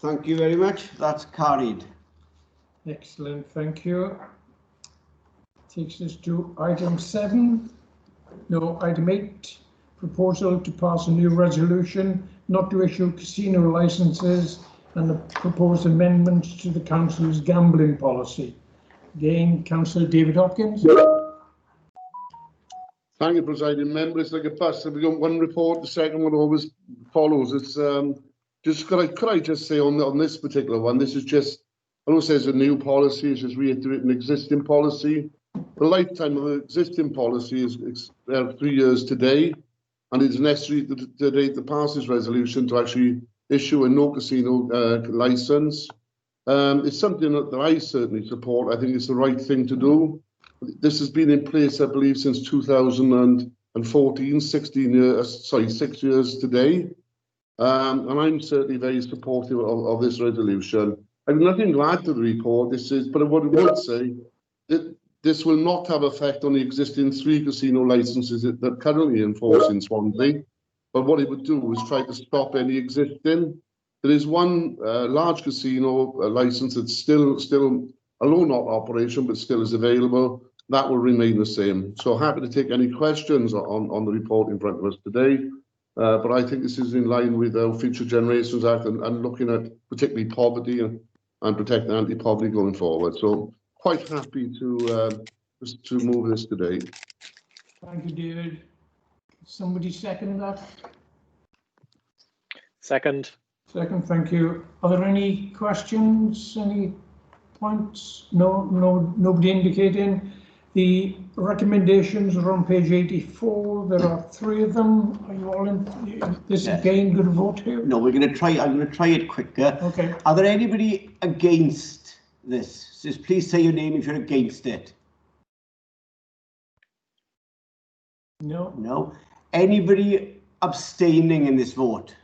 Thank you very much. That's carried.
Excellent, thank you. Takes us to item 7. No, item 8. Proposal to pass a new resolution not to issue casino licenses and the proposed amendments to the council's gambling policy. Again, Councillor David Hopkins.
Thank you, Presiding Member. It's like a bus. We've got one report, the second one always follows. It's just could I just say on this particular one, this is just, I don't say it's a new policy, it's just reiterating an existing policy. The lifetime of the existing policy is 3 years today, and it's necessary today to pass this resolution to actually issue a no casino license. It's something that I certainly support. I think it's the right thing to do. This has been in place, I believe, since 2014, 6 years today. And I'm certainly very supportive of this resolution. I have nothing to add to the report. But what I would say, that this will not have effect on the existing 3 casino licenses that are currently in force in Swansea. But what it would do is try to stop any existing. There is one large casino license that's still, although not operation, but still is available. That will remain the same. So happy to take any questions on the report in front of us today. But I think this is in line with our Future Generations Act and looking at particularly poverty and protecting anti-poverty going forward. So quite happy to move this today.
Thank you, David. Somebody second that?
Second.
Second, thank you. Are there any questions, any points? No, nobody indicating. The recommendations are on page 84. There are 3 of them. Are you all in? This
Yes.
again, good vote here?
No, I'm going to try it quicker.
Okay.
Are there anybody against this? Just please say your name if you're against it.
No.
No. Anybody abstaining in this vote?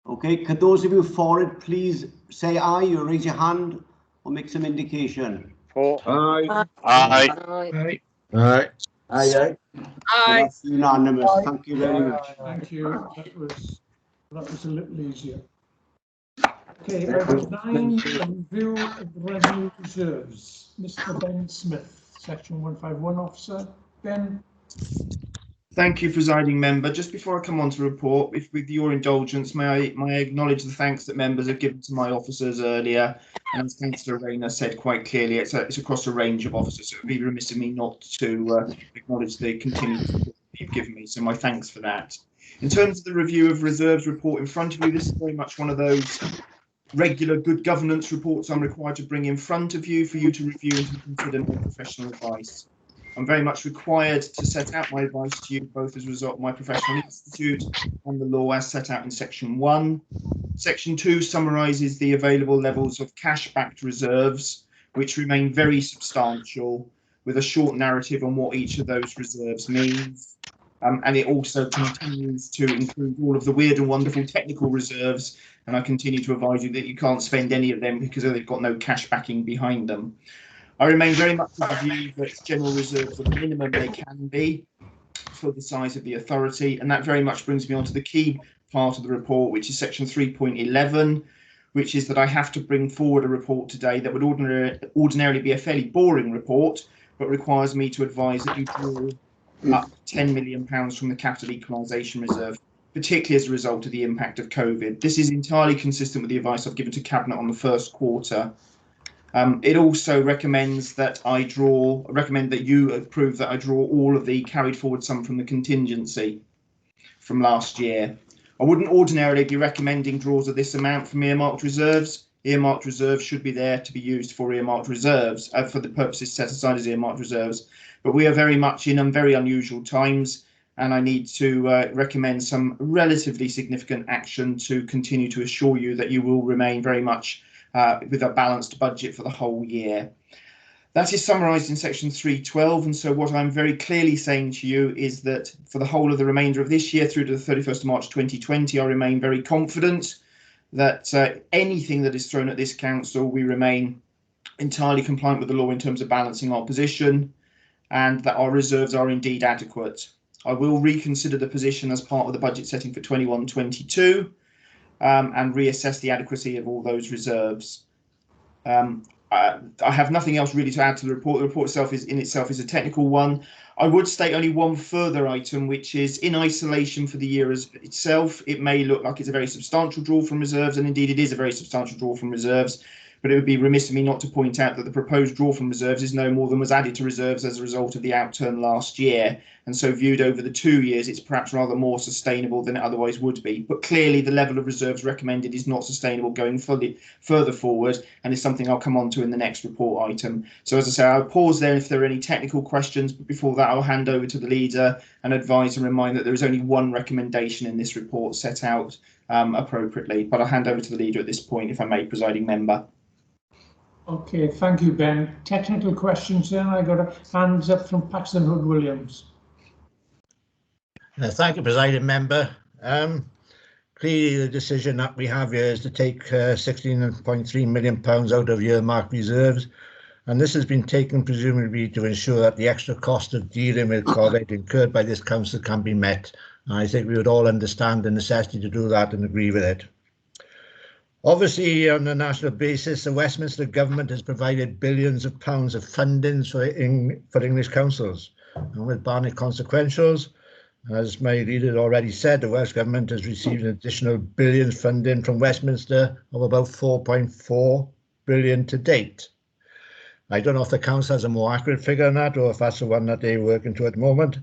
Okay, could those of you for it please say aye or raise your hand or make some indication?
For.
Aye.
Aye.
Aye.
Aye.
Aye.
So that's unanimous. Thank you very much.
Thank you. That was a little easier. Okay, item 9, a review of the revenue reserves. Mr. Ben Smith, Section 151 Officer. Ben.
Thank you, presiding member. Just before I come on to report, if with your indulgence, may I acknowledge the thanks that members have given to my officers earlier. And as Councillor Rayner said quite clearly, it's across a range of officers. So it would be remiss of me not to acknowledge the continued support that you've given me. So my thanks for that. In terms of the review of reserves report in front of you, this is very much one of those regular good governance reports I'm required to bring in front of you for you to review and to consider my professional advice. I'm very much required to set out my advice to you, both as a result of my professional institute and the law as set out in Section 1. Section 2 summarises the available levels of cash-backed reserves, which remain very substantial, with a short narrative on what each of those reserves means. And it also continues to include all of the weird and wonderful technical reserves, and I continue to advise you that you can't spend any of them because they've got no cash backing behind them. I remain very much of the view that general reserves are the minimum they can be for the size of the authority, and that very much brings me on to the key part of the report, which is section 3.11, which is that I have to bring forward a report today that would ordinarily be a fairly boring report, but requires me to advise that you draw up £10 million from the capital equalisation reserve, particularly as a result of the impact of COVID. This is entirely consistent with the advice I've given to Cabinet on the first quarter. It also recommends that you approve that I draw all of the carried forward sum from the contingency from last year. I wouldn't ordinarily be recommending draws of this amount from earmarked reserves. Earmarked reserves should be there to be used for earmarked reserves, for the purposes set aside as earmarked reserves. But we are very much in very unusual times, and I need to recommend some relatively significant action to continue to assure you that you will remain very much with a balanced budget for the whole year. That is summarised in section 3.12, and so what I'm very clearly saying to you is that for the whole of the remainder of this year through to the 31st of March 2020, I remain very confident that anything that is thrown at this council, we remain entirely compliant with the law in terms of balancing our position, and that our reserves are indeed adequate. I will reconsider the position as part of the budget setting for 21-22 and reassess the adequacy of all those reserves. I have nothing else really to add to the report. The report itself is a technical one. I would state only one further item, which is in isolation for the year as itself. It may look like it's a very substantial draw from reserves, and indeed it is a very substantial draw from reserves. But it would be remiss of me not to point out that the proposed draw from reserves is no more than was added to reserves as a result of the outturn last year. And so viewed over the 2 years, it's perhaps rather more sustainable than it otherwise would be. But clearly the level of reserves recommended is not sustainable going further forward, and is something I'll come on to in the next report item. So as I say, I'll pause there if there are any technical questions, but before that I'll hand over to the leader and advise and remind that there is only one recommendation in this report set out appropriately. But I'll hand over to the leader at this point, if I may, presiding member.
Okay, thank you, Ben. Technical questions then. I got a hands up from Paxton Hood Williams.
Thank you, presiding member. Clearly, the decision that we have here is to take £16.3 million out of earmarked reserves, and this has been taken presumably to ensure that the extra cost of dealing with COVID incurred by this council can be met. And I think we would all understand the necessity to do that and agree with it. Obviously, on a national basis, the Westminster government has provided billions of pounds of funding for English councils. And with barring consequentials, as my leader already said, the Welsh government has received an additional billions funding from Westminster of about 4.4 billion to date. I don't know if the council has a more accurate figure on that, or if that's the one that they're working to at the moment.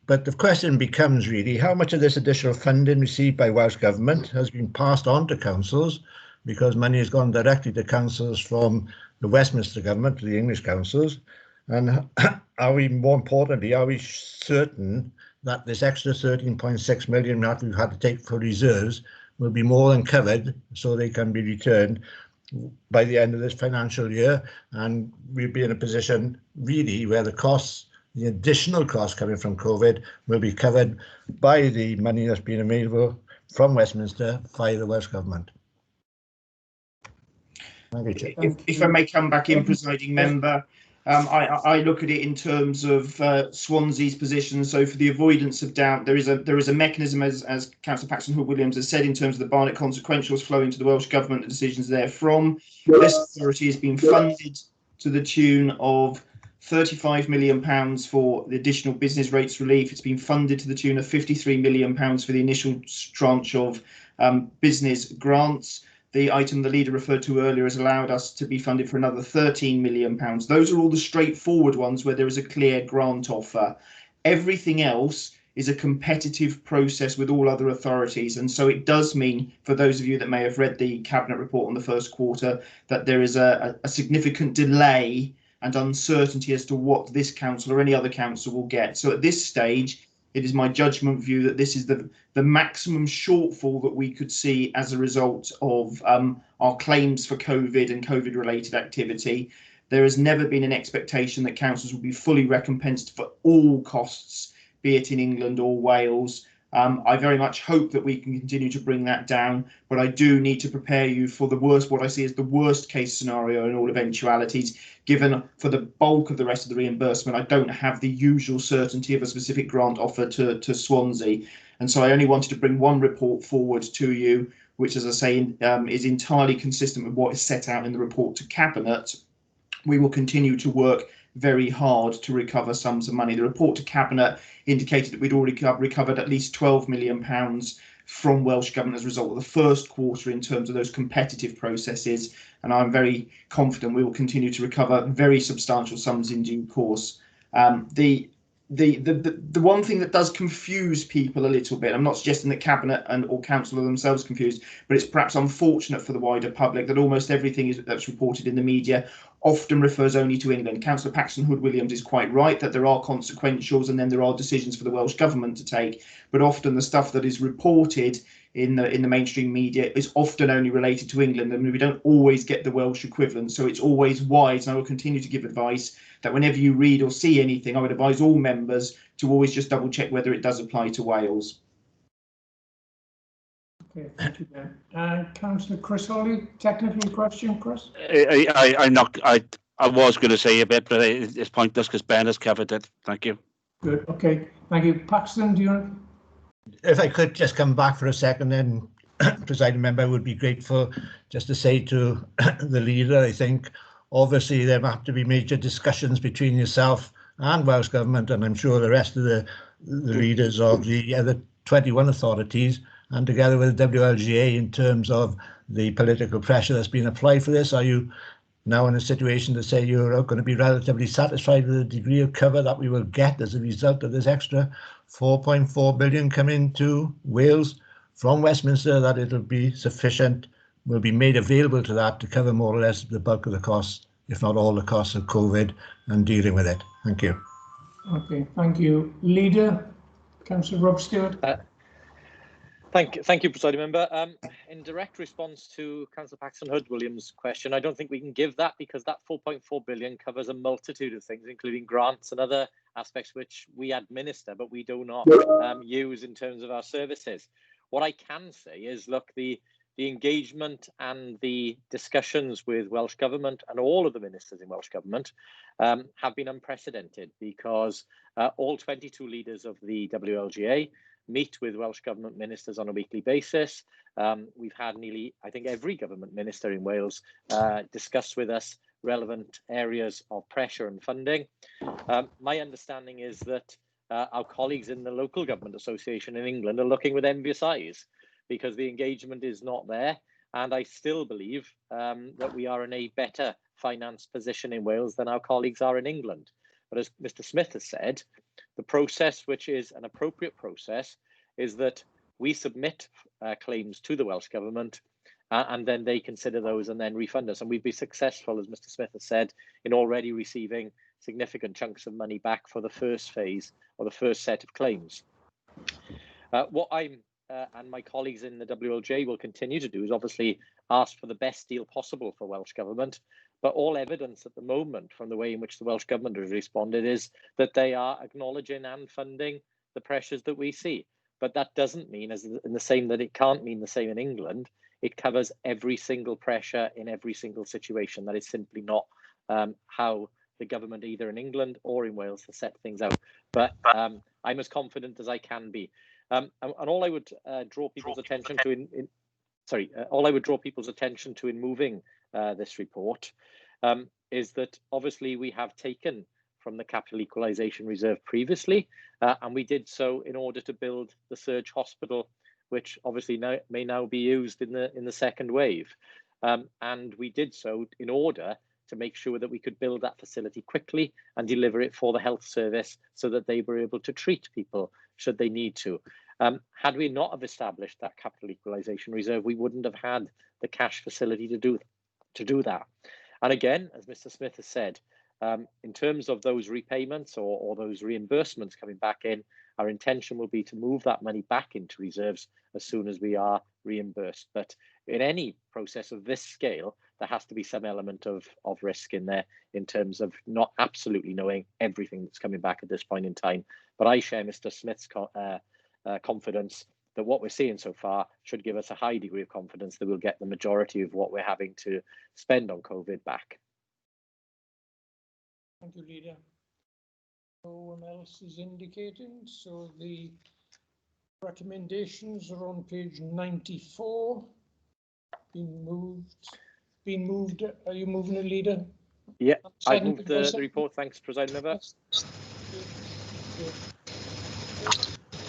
But the question becomes really, how much of this additional funding received by Welsh Government has been passed on to councils, because money has gone directly to councils from the Westminster government, to the English councils? And are we, more importantly, are we certain that this extra 13.6 million that we've had to take for reserves will be more than covered so they can be returned by the end of this financial year, and we'll be in a position really where the costs, the additional costs coming from COVID, will be covered by the money that's been available from Westminster via the Welsh Government. Thank you, Chair.
If I may come back in, presiding member, I look at it in terms of Swansea's position. So for the avoidance of doubt, there is a mechanism, as Councillor Paxton Hood-Williams has said, in terms of the Barnet consequentials flowing to the Welsh Government and decisions therefrom. This authority has been funded to the tune of £35 million for the additional business rates relief. It's been funded to the tune of £53 million for the initial tranche of business grants. The item the leader referred to earlier has allowed us to be funded for another £13 million. Those are all the straightforward ones where there is a clear grant offer. Everything else is a competitive process with all other authorities. And so it does mean, for those of you that may have read the Cabinet report on the first quarter, that there is a significant delay and uncertainty as to what this council or any other council will get. So at this stage, it is my judgment view that this is the maximum shortfall that we could see as a result of our claims for COVID and COVID related activity. There has never been an expectation that councils will be fully recompensed for all costs, be it in England or Wales. I very much hope that we can continue to bring that down, but I do need to prepare you for the worst, what I see as the worst case scenario in all eventualities, given for the bulk of the rest of the reimbursement, I don't have the usual certainty of a specific grant offer to Swansea. And so I only wanted to bring one report forward to you, which, as I say, is entirely consistent with what is set out in the report to Cabinet. We will continue to work very hard to recover sums of money. The report to Cabinet indicated that we'd already recovered at least £12 million from Welsh Government as a result of the first quarter in terms of those competitive processes, and I'm very confident we will continue to recover very substantial sums in due course. The one thing that does confuse people a little bit, I'm not suggesting that Cabinet or Council are themselves confused, but it's perhaps unfortunate for the wider public that almost everything that's reported in the media often refers only to England. Councillor Paxton Hood-Williams is quite right that there are consequentials and then there are decisions for the Welsh Government to take, but often the stuff that is reported in the mainstream media is often only related to England, and we don't always get the Welsh equivalent. So it's always wise, and I will continue to give advice, that whenever you read or see anything, I would advise all members to always just double check whether it does apply to Wales.
Okay, thank you, Ben. Councillor Chris Hawley, technical question, Chris?
I was going to say a bit, but it's pointless because Ben has covered it. Thank you.
Good, okay. Thank you. Paxton, do you want?
If I could just come back for a second, then, presiding member, I would be grateful just to say to the leader, I think, obviously there have to be major discussions between yourself and Welsh Government, and I'm sure the rest of the leaders of the other 21 authorities, and together with the WLGA, in terms of the political pressure that's been applied for this. Are you now in a situation to say you're going to be relatively satisfied with the degree of cover that we will get as a result of this extra 4.4 billion coming to Wales from Westminster, that it'll be sufficient, will be made available to that to cover more or less the bulk of the costs, if not all the costs of COVID and dealing with it? Thank you.
Okay, thank you. Leader, Councillor Rob Stewart.
Thank you, presiding member. In direct response to Councillor Paxton Hood-Williams' question, I don't think we can give that because that 4.4 billion covers a multitude of things, including grants and other aspects which we administer, but we do not use in terms of our services. What I can say is, look, the engagement and the discussions with Welsh Government and all of the ministers in Welsh Government have been unprecedented, because all 22 leaders of the WLGA meet with Welsh Government ministers on a weekly basis. We've had nearly, I think, every government minister in Wales discuss with us relevant areas of pressure and funding. My understanding is that our colleagues in the Local Government Association in England are looking with envious eyes because the engagement is not there. And I still believe that we are in a better finance position in Wales than our colleagues are in England. But as Mr. Smith has said, the process, which is an appropriate process, is that we submit claims to the Welsh Government. and then they consider those and then refund us. And we've been successful, as Mr. Smith has said, in already receiving significant chunks of money back for the first phase or the first set of claims. What I'm and my colleagues in the WLJ will continue to do is obviously ask for the best deal possible for Welsh Government, but all evidence at the moment from the way in which the Welsh Government has responded is that they are acknowledging and funding the pressures that we see. But that doesn't mean, as in the same that it can't mean the same in England. It covers every single pressure in every single situation. That is simply not how the government, either in England or in Wales, has set things out. But I'm as confident as I can be. And all I would draw people's attention to in moving this report is that obviously we have taken from the capital equalisation reserve previously, and we did so in order to build the Surge Hospital, which obviously may now be used in the second wave. And we did so in order to make sure that we could build that facility quickly and deliver it for the health service so that they were able to treat people should they need to. Had we not have established that capital equalisation reserve, we wouldn't have had the cash facility to do that. And again, as Mr. Smith has said, in terms of those repayments or those reimbursements coming back in, our intention will be to move that money back into reserves as soon as we are reimbursed. But in any process of this scale, there has to be some element of risk in there in terms of not absolutely knowing everything that's coming back at this point in time. But I share Mr. Smith's confidence that what we're seeing so far should give us a high degree of confidence that we'll get the majority of what we're having to spend on COVID back.
Thank you, Leader. No one else is indicating, so the recommendations are on page 94. Been moved. Are you moving it, Leader?
Yeah, I moved the report. Thanks, President Member.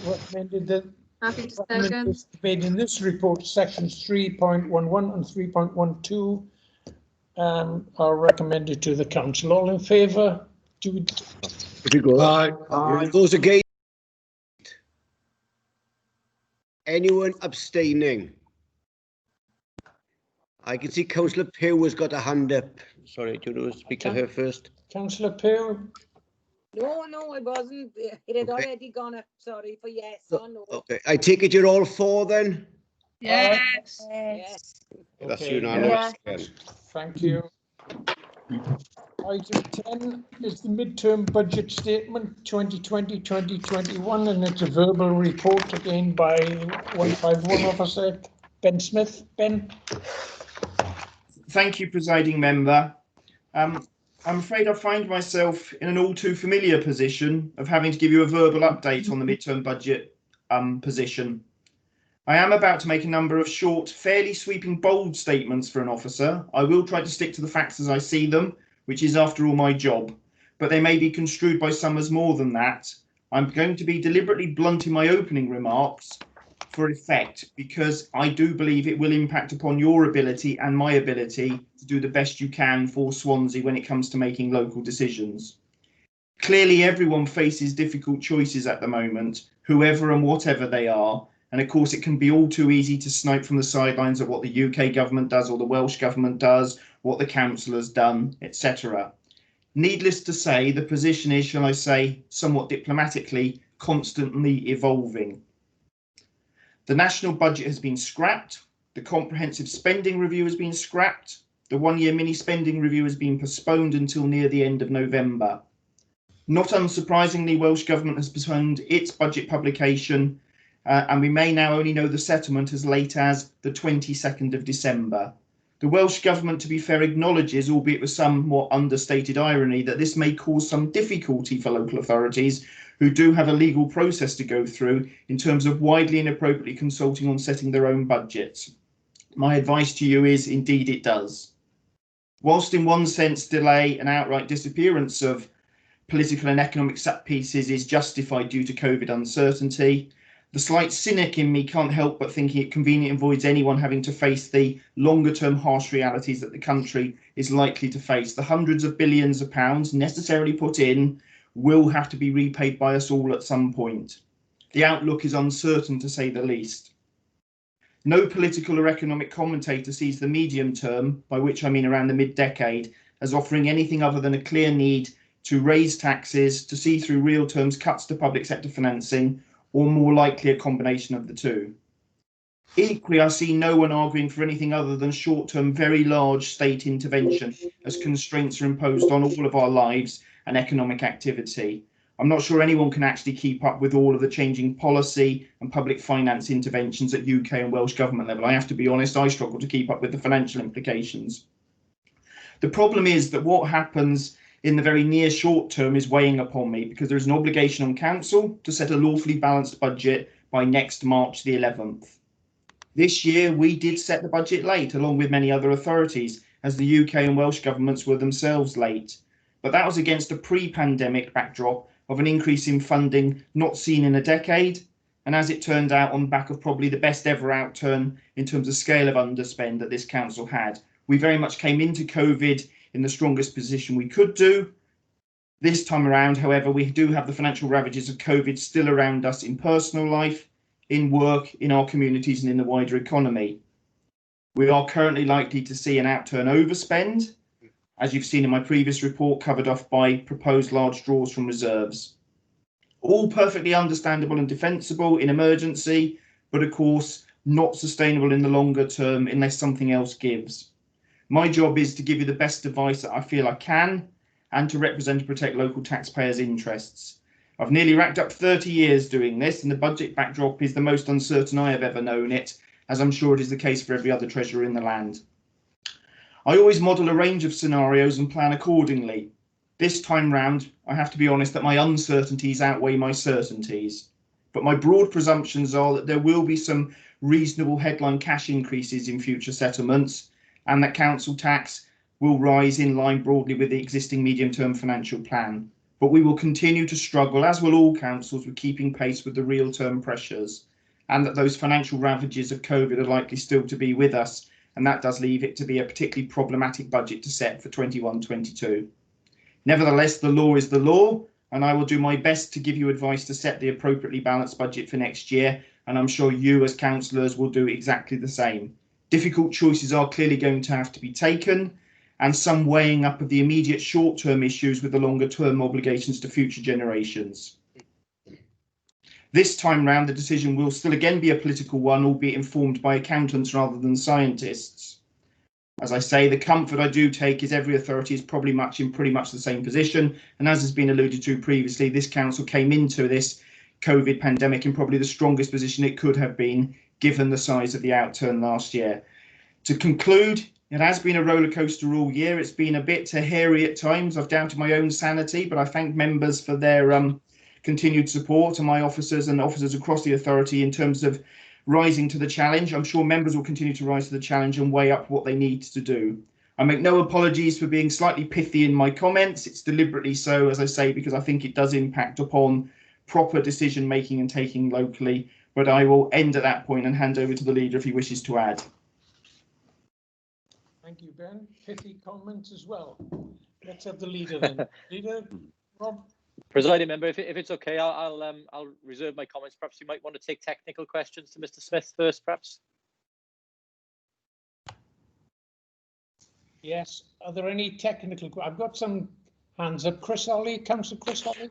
Recommended that
Happy to second.
Made in this report, sections 3.11 and 3.12 are recommended to the council. All in favour?
Aye. Those against? Anyone abstaining? I can see Councillor Pugh has got a hand up. Sorry, do you want to speak to her first?
Councillor Pugh?
No, I wasn't. It had already gone up. Sorry for yes or no.
Okay, I take it you're all for then?
Yes.
That's
Okay,
unanimous.
Thank you. Item 10 is the midterm budget statement 2020-2021, and it's a verbal report again by 151 officer Ben Smith. Ben.
Thank you, Presiding Member. I'm afraid I find myself in an all too familiar position of having to give you a verbal update on the midterm budget position. I am about to make a number of short, fairly sweeping, bold statements for an officer. I will try to stick to the facts as I see them, which is after all my job, but they may be construed by some as more than that. I'm going to be deliberately blunt in my opening remarks for effect, because I do believe it will impact upon your ability and my ability to do the best you can for Swansea when it comes to making local decisions. Clearly, everyone faces difficult choices at the moment, whoever and whatever they are. And of course, it can be all too easy to snipe from the sidelines at what the UK government does or the Welsh government does, what the council has done, etc. Needless to say, the position is, shall I say, somewhat diplomatically, constantly evolving. The national budget has been scrapped. The comprehensive spending review has been scrapped. The one-year mini spending review has been postponed until near the end of November. Not unsurprisingly, Welsh Government has postponed its budget publication, and we may now only know the settlement as late as the 22nd of December. The Welsh Government, to be fair, acknowledges, albeit with somewhat understated irony, that this may cause some difficulty for local authorities who do have a legal process to go through in terms of widely and appropriately consulting on setting their own budgets. My advice to you is, indeed, it does. Whilst in one sense delay and outright disappearance of political and economic set pieces is justified due to COVID uncertainty, the slight cynic in me can't help but thinking it conveniently avoids anyone having to face the longer term harsh realities that the country is likely to face. The hundreds of billions of pounds necessarily put in will have to be repaid by us all at some point. The outlook is uncertain, to say the least. No political or economic commentator sees the medium term, by which I mean around the mid-decade, as offering anything other than a clear need to raise taxes, to see through real terms cuts to public sector financing, or more likely a combination of the two. Equally, I see no one arguing for anything other than short-term, very large state intervention as constraints are imposed on all of our lives and economic activity. I'm not sure anyone can actually keep up with all of the changing policy and public finance interventions at UK and Welsh government level. I have to be honest, I struggle to keep up with the financial implications. The problem is that what happens in the very near short term is weighing upon me, because there is an obligation on council to set a lawfully balanced budget by next March the 11th. This year we did set the budget late, along with many other authorities, as the UK and Welsh governments were themselves late. But that was against a pre-pandemic backdrop of an increase in funding not seen in a decade, and as it turned out, on the back of probably the best ever outturn in terms of scale of underspend that this council had. We very much came into COVID in the strongest position we could do. This time around, however, we do have the financial ravages of COVID still around us in personal life, in work, in our communities and in the wider economy. We are currently likely to see an outturn overspend, as you've seen in my previous report, covered off by proposed large draws from reserves. All perfectly understandable and defensible in emergency, but of course not sustainable in the longer term unless something else gives. My job is to give you the best advice that I feel I can, and to represent and protect local taxpayers' interests. I've nearly racked up 30 years doing this, and the budget backdrop is the most uncertain I have ever known it, as I'm sure it is the case for every other treasurer in the land. I always model a range of scenarios and plan accordingly. This time round, I have to be honest that my uncertainties outweigh my certainties. But my broad presumptions are that there will be some reasonable headline cash increases in future settlements, and that council tax will rise in line broadly with the existing medium-term financial plan. But we will continue to struggle, as will all councils, with keeping pace with the real-term pressures, and that those financial ravages of COVID are likely still to be with us, and that does leave it to be a particularly problematic budget to set for 21-22. Nevertheless, the law is the law, and I will do my best to give you advice to set the appropriately balanced budget for next year, and I'm sure you as councillors will do exactly the same. Difficult choices are clearly going to have to be taken, and some weighing up of the immediate short-term issues with the longer-term obligations to future generations. This time round, the decision will still again be a political one, albeit informed by accountants rather than scientists. As I say, the comfort I do take is every authority is probably in pretty much the same position, and as has been alluded to previously, this council came into this COVID pandemic in probably the strongest position it could have been, given the size of the outturn last year. To conclude, it has been a roller coaster all year. It's been a bit hairy at times. I've doubted my own sanity, but I thank members for their continued support, and my officers and officers across the authority in terms of rising to the challenge. I'm sure members will continue to rise to the challenge and weigh up what they need to do. I make no apologies for being slightly pithy in my comments. It's deliberately so, as I say, because I think it does impact upon proper decision making and taking locally. But I will end at that point and hand over to the leader if he wishes to add.
Thank you, Ben. Pithy comments as well. Let's have the leader then. Leader, Rob.
Presiding member, if it's okay, I'll reserve my comments. Perhaps you might want to take technical questions to Mr. Smith first, perhaps.
Yes. Are there any technical? I've got some hands up. Chris Ollie, Councillor Chris Ollie.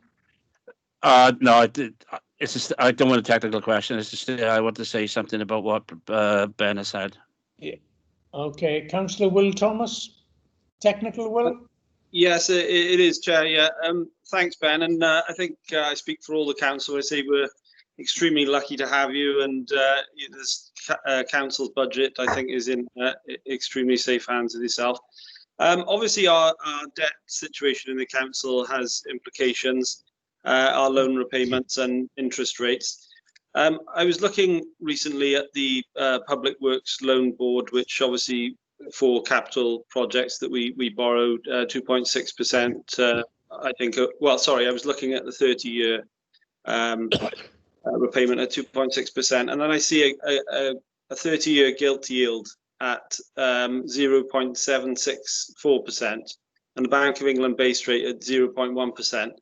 No, it's just I don't want a technical question. It's just I want to say something about what Ben has said.
Yeah. Okay, Councillor Will Thomas, technical Will.
Yes, it is, Chair. Yeah, thanks, Ben. And I think I speak for all the council. I say we're extremely lucky to have you, and this council's budget, I think, is in extremely safe hands with yourself. Obviously, our debt situation in the council has implications, our loan repayments and interest rates. I was looking recently at the Public Works Loan Board, which obviously for capital projects that we borrowed 2.6%. I think, well, sorry, I was looking at the 30-year repayment at 2.6%, and then I see a 30-year gilt yield at 0.764%, and the Bank of England base rate at 0.1%.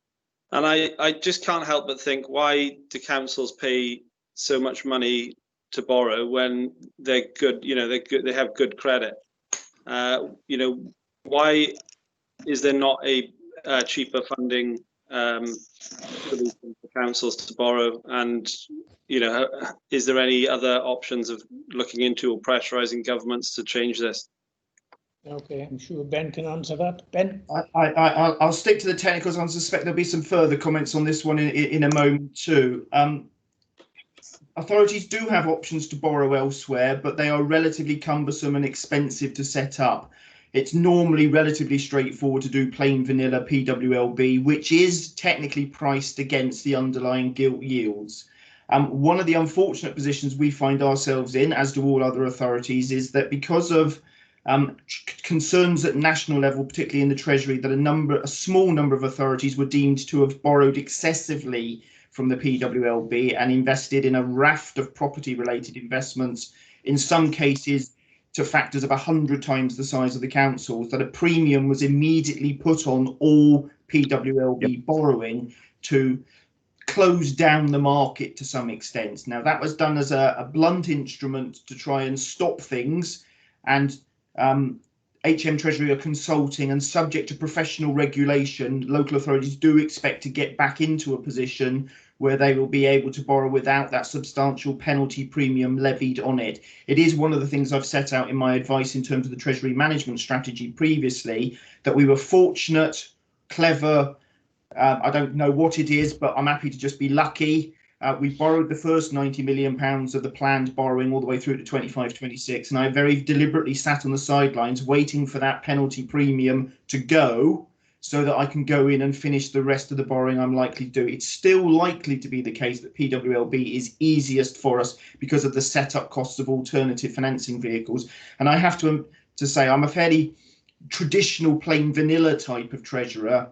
And I just can't help but think, why do councils pay so much money to borrow when they're good, they're good, they have good credit. Why is there not a cheaper funding solution for councils to borrow? And is there any other options of looking into or pressurising governments to change this?
Okay, I'm sure Ben can answer that. Ben?
I'll stick to the technicals. I suspect there'll be some further comments on this one in a moment too. Authorities do have options to borrow elsewhere, but they are relatively cumbersome and expensive to set up. It's normally relatively straightforward to do plain vanilla PWLB, which is technically priced against the underlying gilt yields. One of the unfortunate positions we find ourselves in, as do all other authorities, is that because of concerns at national level, particularly in the Treasury, that a small number of authorities were deemed to have borrowed excessively from the PWLB and invested in a raft of property-related investments, in some cases to factors of 100 times the size of the councils, that a premium was immediately put on all PWLB borrowing to close down the market to some extent. Now, that was done as a blunt instrument to try and stop things, and HM Treasury are consulting, and subject to professional regulation, local authorities do expect to get back into a position where they will be able to borrow without that substantial penalty premium levied on it. It is one of the things I've set out in my advice in terms of the Treasury management strategy previously, that we were fortunate, clever, I don't know what it is, but I'm happy to just be lucky. We borrowed the first £90 million of the planned borrowing all the way through to 25-26, and I very deliberately sat on the sidelines waiting for that penalty premium to go so that I can go in and finish the rest of the borrowing I'm likely to do. It's still likely to be the case that PWLB is easiest for us because of the setup costs of alternative financing vehicles. And I have to say I'm a fairly traditional plain vanilla type of treasurer,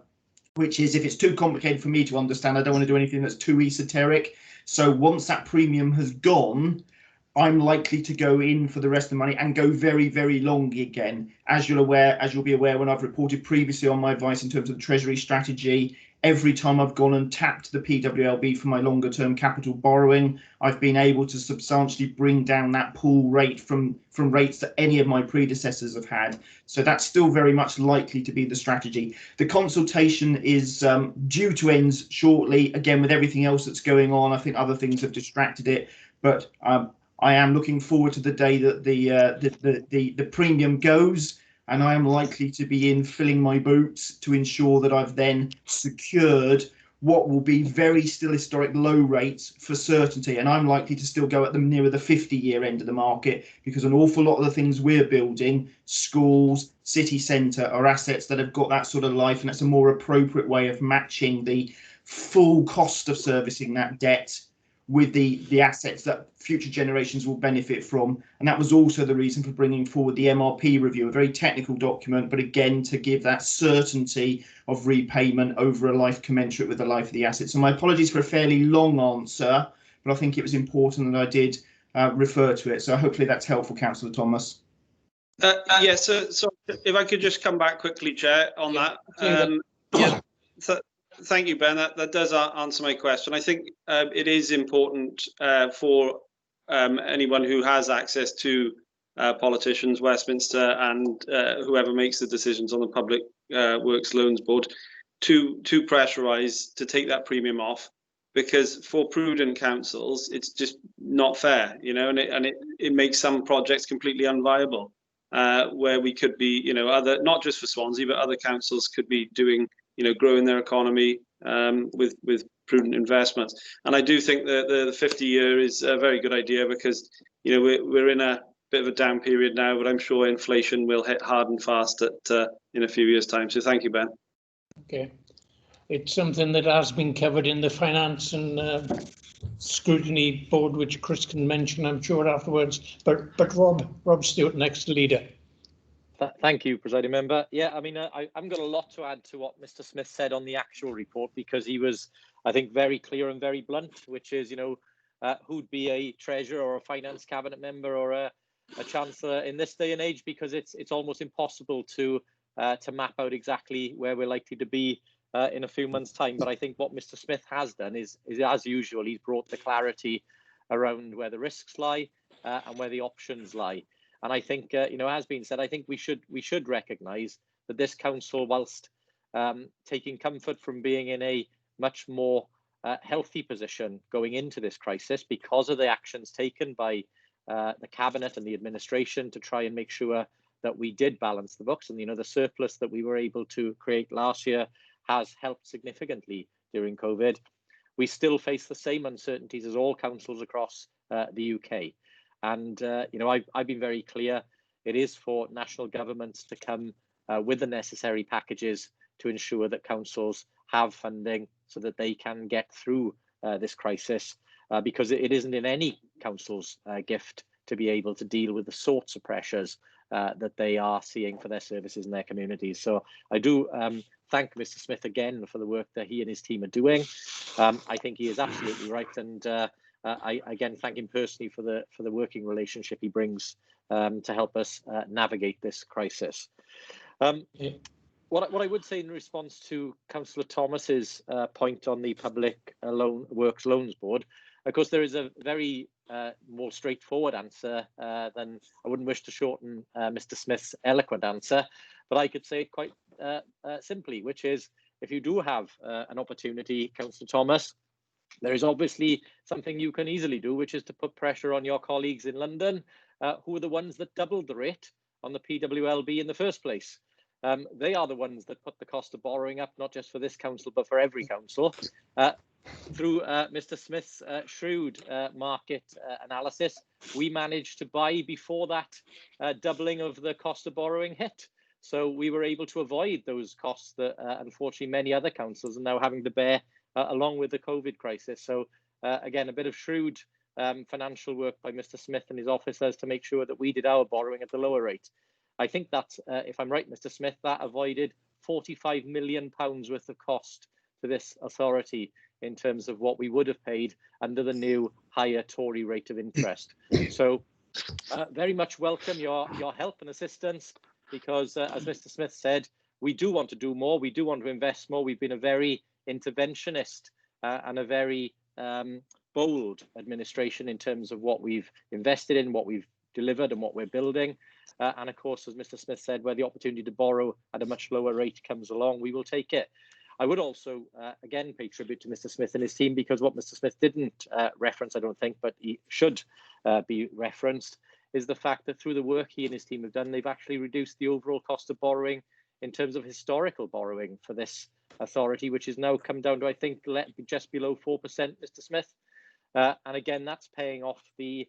which is, if it's too complicated for me to understand, I don't want to do anything that's too esoteric. So once that premium has gone, I'm likely to go in for the rest of the money and go very, very long again. As you'll be aware, when I've reported previously on my advice in terms of the Treasury strategy, every time I've gone and tapped the PWLB for my longer term capital borrowing, I've been able to substantially bring down that pool rate from rates that any of my predecessors have had. So that's still very much likely to be the strategy. The consultation is due to end shortly. Again, with everything else that's going on, I think other things have distracted it. But I am looking forward to the day that the premium goes, and I am likely to be in filling my boots to ensure that I've then secured what will be very still historic low rates for certainty. And I'm likely to still go at them nearer the 50-year end of the market, because an awful lot of the things we're building, schools, city centre, are assets that have got that sort of life, and that's a more appropriate way of matching the full cost of servicing that debt with the assets that future generations will benefit from. And that was also the reason for bringing forward the MRP review, a very technical document, but again, to give that certainty of repayment over a life commensurate with the life of the asset. So my apologies for a fairly long answer, but I think it was important that I did refer to it. So hopefully that's helpful, Councillor Thomas.
Yeah, so if I could just come back quickly, Chair, on that. Thank you, Ben. That does answer my question. I think it is important for anyone who has access to politicians, Westminster, and whoever makes the decisions on the Public Works Loans Board to pressurise to take that premium off, because for prudent councils, it's just not fair, and it makes some projects completely unviable, where we could be, other, not just for Swansea, but other councils could be doing, growing their economy with prudent investments. And I do think that the 50-year is a very good idea, because we're in a bit of a down period now, but I'm sure inflation will hit hard and fast in a few years' time. So thank you, Ben.
Okay, it's something that has been covered in the Finance and Scrutiny Board, which Chris can mention, I'm sure, afterwards. But Rob Stewart, next leader.
Thank you, Presiding Member. Yeah, I mean, I haven't got a lot to add to what Mr. Smith said on the actual report, because he was, I think, very clear and very blunt, which is, who'd be a treasurer or a finance cabinet member or a chancellor in this day and age, because it's almost impossible to map out exactly where we're likely to be in a few months' time. But I think what Mr. Smith has done is as usual, he's brought the clarity around where the risks lie and where the options lie. And I think, as been said, I think we should recognise that this council, whilst taking comfort from being in a much more healthy position going into this crisis because of the actions taken by the cabinet and the administration to try and make sure that we did balance the books, and the surplus that we were able to create last year has helped significantly during COVID. We still face the same uncertainties as all councils across the UK. And, I've been very clear, it is for national governments to come with the necessary packages to ensure that councils have funding so that they can get through this crisis, because it isn't in any council's gift to be able to deal with the sorts of pressures that they are seeing for their services in their communities. So I do thank Mr. Smith again for the work that he and his team are doing. I think he is absolutely right, and I again thank him personally for the working relationship he brings to help us navigate this crisis. What I would say in response to Councillor Thomas's point on the Public Works Loans Board, of course, there is a very more straightforward answer than I wouldn't wish to shorten Mr. Smith's eloquent answer, but I could say it quite simply, which is if you do have an opportunity, Councillor Thomas, there is obviously something you can easily do, which is to put pressure on your colleagues in London, who are the ones that doubled the rate on the PWLB in the first place. They are the ones that put the cost of borrowing up, not just for this council, but for every council. Through Mr. Smith's shrewd market analysis, we managed to buy before that doubling of the cost of borrowing hit. So we were able to avoid those costs that unfortunately many other councils are now having to bear along with the COVID crisis. So again, a bit of shrewd financial work by Mr. Smith and his officers to make sure that we did our borrowing at the lower rate. I think that, if I'm right, Mr. Smith, that avoided £45 million worth of cost to this authority in terms of what we would have paid under the new higher Tory rate of interest. So very much welcome your help and assistance, because as Mr. Smith said, we do want to do more. We do want to invest more. We've been a very interventionist and a very bold administration in terms of what we've invested in, what we've delivered and what we're building. And of course, as Mr. Smith said, where the opportunity to borrow at a much lower rate comes along, we will take it. I would also, again, pay tribute to Mr. Smith and his team, because what Mr. Smith didn't reference, I don't think, but he should be referenced, is the fact that through the work he and his team have done, they've actually reduced the overall cost of borrowing in terms of historical borrowing for this authority, which has now come down to, I think, just below 4%, Mr. Smith. And again, that's paying off the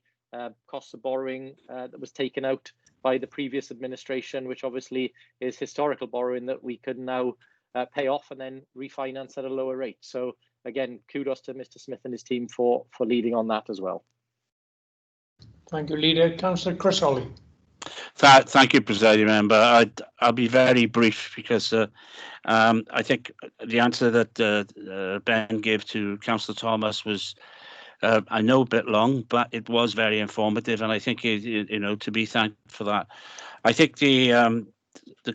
cost of borrowing that was taken out by the previous administration, which obviously is historical borrowing that we could now pay off and then refinance at a lower rate. So again, kudos to Mr. Smith and his team for leading on that as well.
Thank you, Leader. Councillor Crisoli.
Thank you, Presiding Member. I'll be very brief, because I think the answer that Ben gave to Councillor Thomas was, I know, a bit long, but it was very informative, and I think to be thanked for that. I think the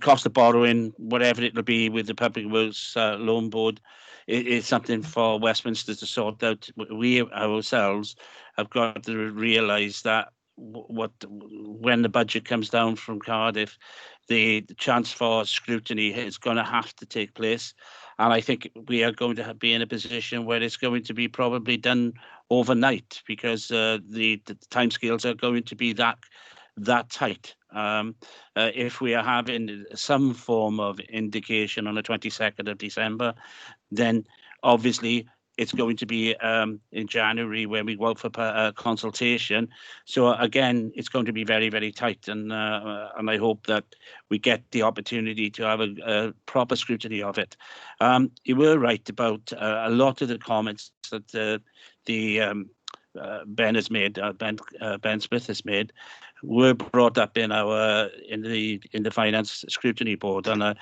cost of borrowing, whatever it will be with the Public Works Loan Board, is something for Westminster to sort out. We ourselves have got to realise that when the budget comes down from Cardiff, the chance for scrutiny is going to have to take place. And I think we are going to be in a position where it's going to be probably done overnight, because the timescales are going to be that tight. If we are having some form of indication on the 22nd of December, then obviously it's going to be in January when we go out for consultation. So again, it's going to be very, very tight, and I hope that we get the opportunity to have a proper scrutiny of it. You were right about a lot of the comments that Ben has made, Ben Smith has made, were brought up in the Finance Scrutiny Board, and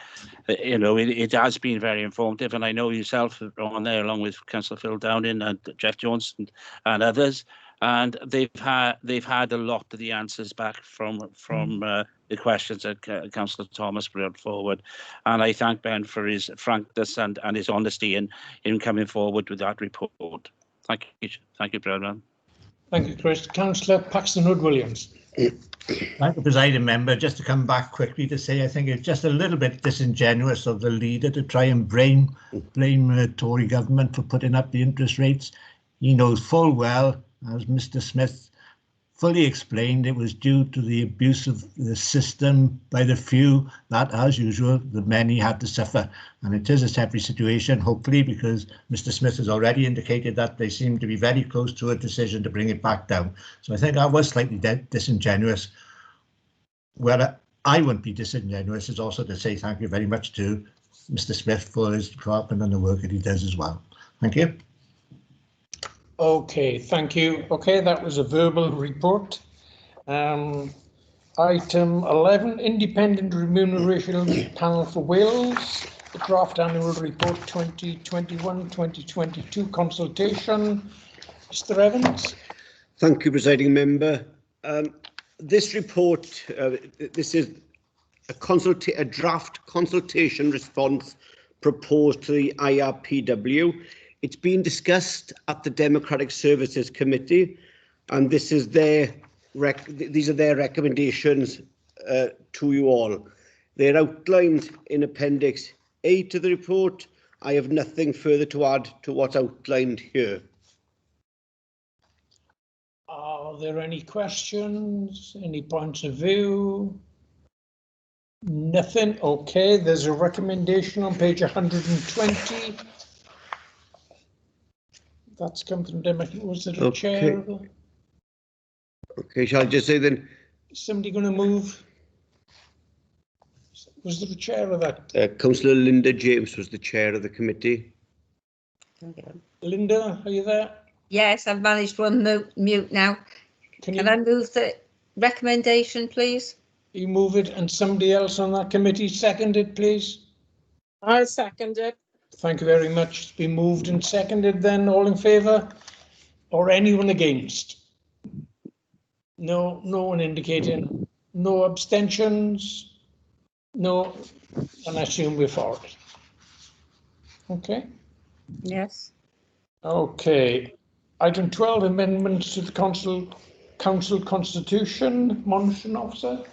it has been very informative. And I know yourself are on there along with Councillor Phil Downing and Jeff Johnson and others, and they've had a lot of the answers back from the questions that Councillor Thomas brought forward. And I thank Ben for his frankness and his honesty in coming forward with that report. Thank you, President.
Thank you, Chris. Councillor Paxton Hood-Williams.
Thank you, presiding member. Just to come back quickly to say, I think it's just a little bit disingenuous of the leader to try and blame the Tory government for putting up the interest rates. He knows full well, as Mr. Smith fully explained, it was due to the abuse of the system by the few that, as usual, the many had to suffer. And it is a temporary situation, hopefully, because Mr. Smith has already indicated that they seem to be very close to a decision to bring it back down. So I think that was slightly disingenuous. Where I wouldn't be disingenuous is also to say thank you very much to Mr. Smith for his department and the work that he does as well. Thank you.
Okay, thank you. Okay, that was a verbal report. Item 11, Independent Remuneration Panel for Wales, the draft annual report 2021-2022 consultation. Mr. Evans.
Thank you, presiding member. This report, this is a draft consultation response proposed to the IRPW. It's been discussed at the Democratic Services Committee, and this is these are their recommendations to you all. They're outlined in Appendix A to the report. I have nothing further to add to what's outlined here.
Are there any questions? Any points of view? Nothing. Okay, there's a recommendation on page 120. That's come from Democrat. Was there a chair?
Okay, shall I just say then?
Somebody going to move? Was there a chair of that?
Councillor Linda James was the chair of the committee.
Linda, are you there?
Yes, I've managed to unmute now. Can I move the recommendation, please?
You move it and somebody else on that committee second it, please.
I'll second it.
Thank you very much. It's been moved and seconded then. All in favour? Or anyone against? No, no one indicating. No abstentions? No, and I assume we're for it. Okay.
Yes.
Okay. Item 12, amendments to the Council Constitution. Monitoring Officer.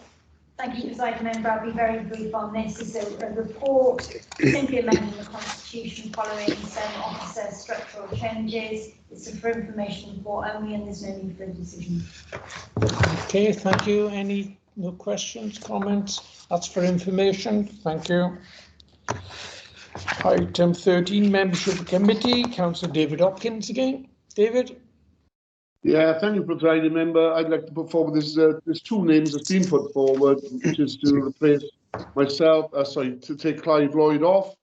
Thank you, President Member. I'll be very brief on this. It's a report simply amending the Constitution following some officer structural changes. It's for information report only, and there's no need for a decision.
Okay, thank you. Any no questions, comments? That's for information. Thank you. Item 13, membership committee. Councillor David Hopkins again. David.
Yeah, thank you, presiding member. I'd like to put forward there's two names that's been put forward, which is to replace myself, to take Clive Lloyd off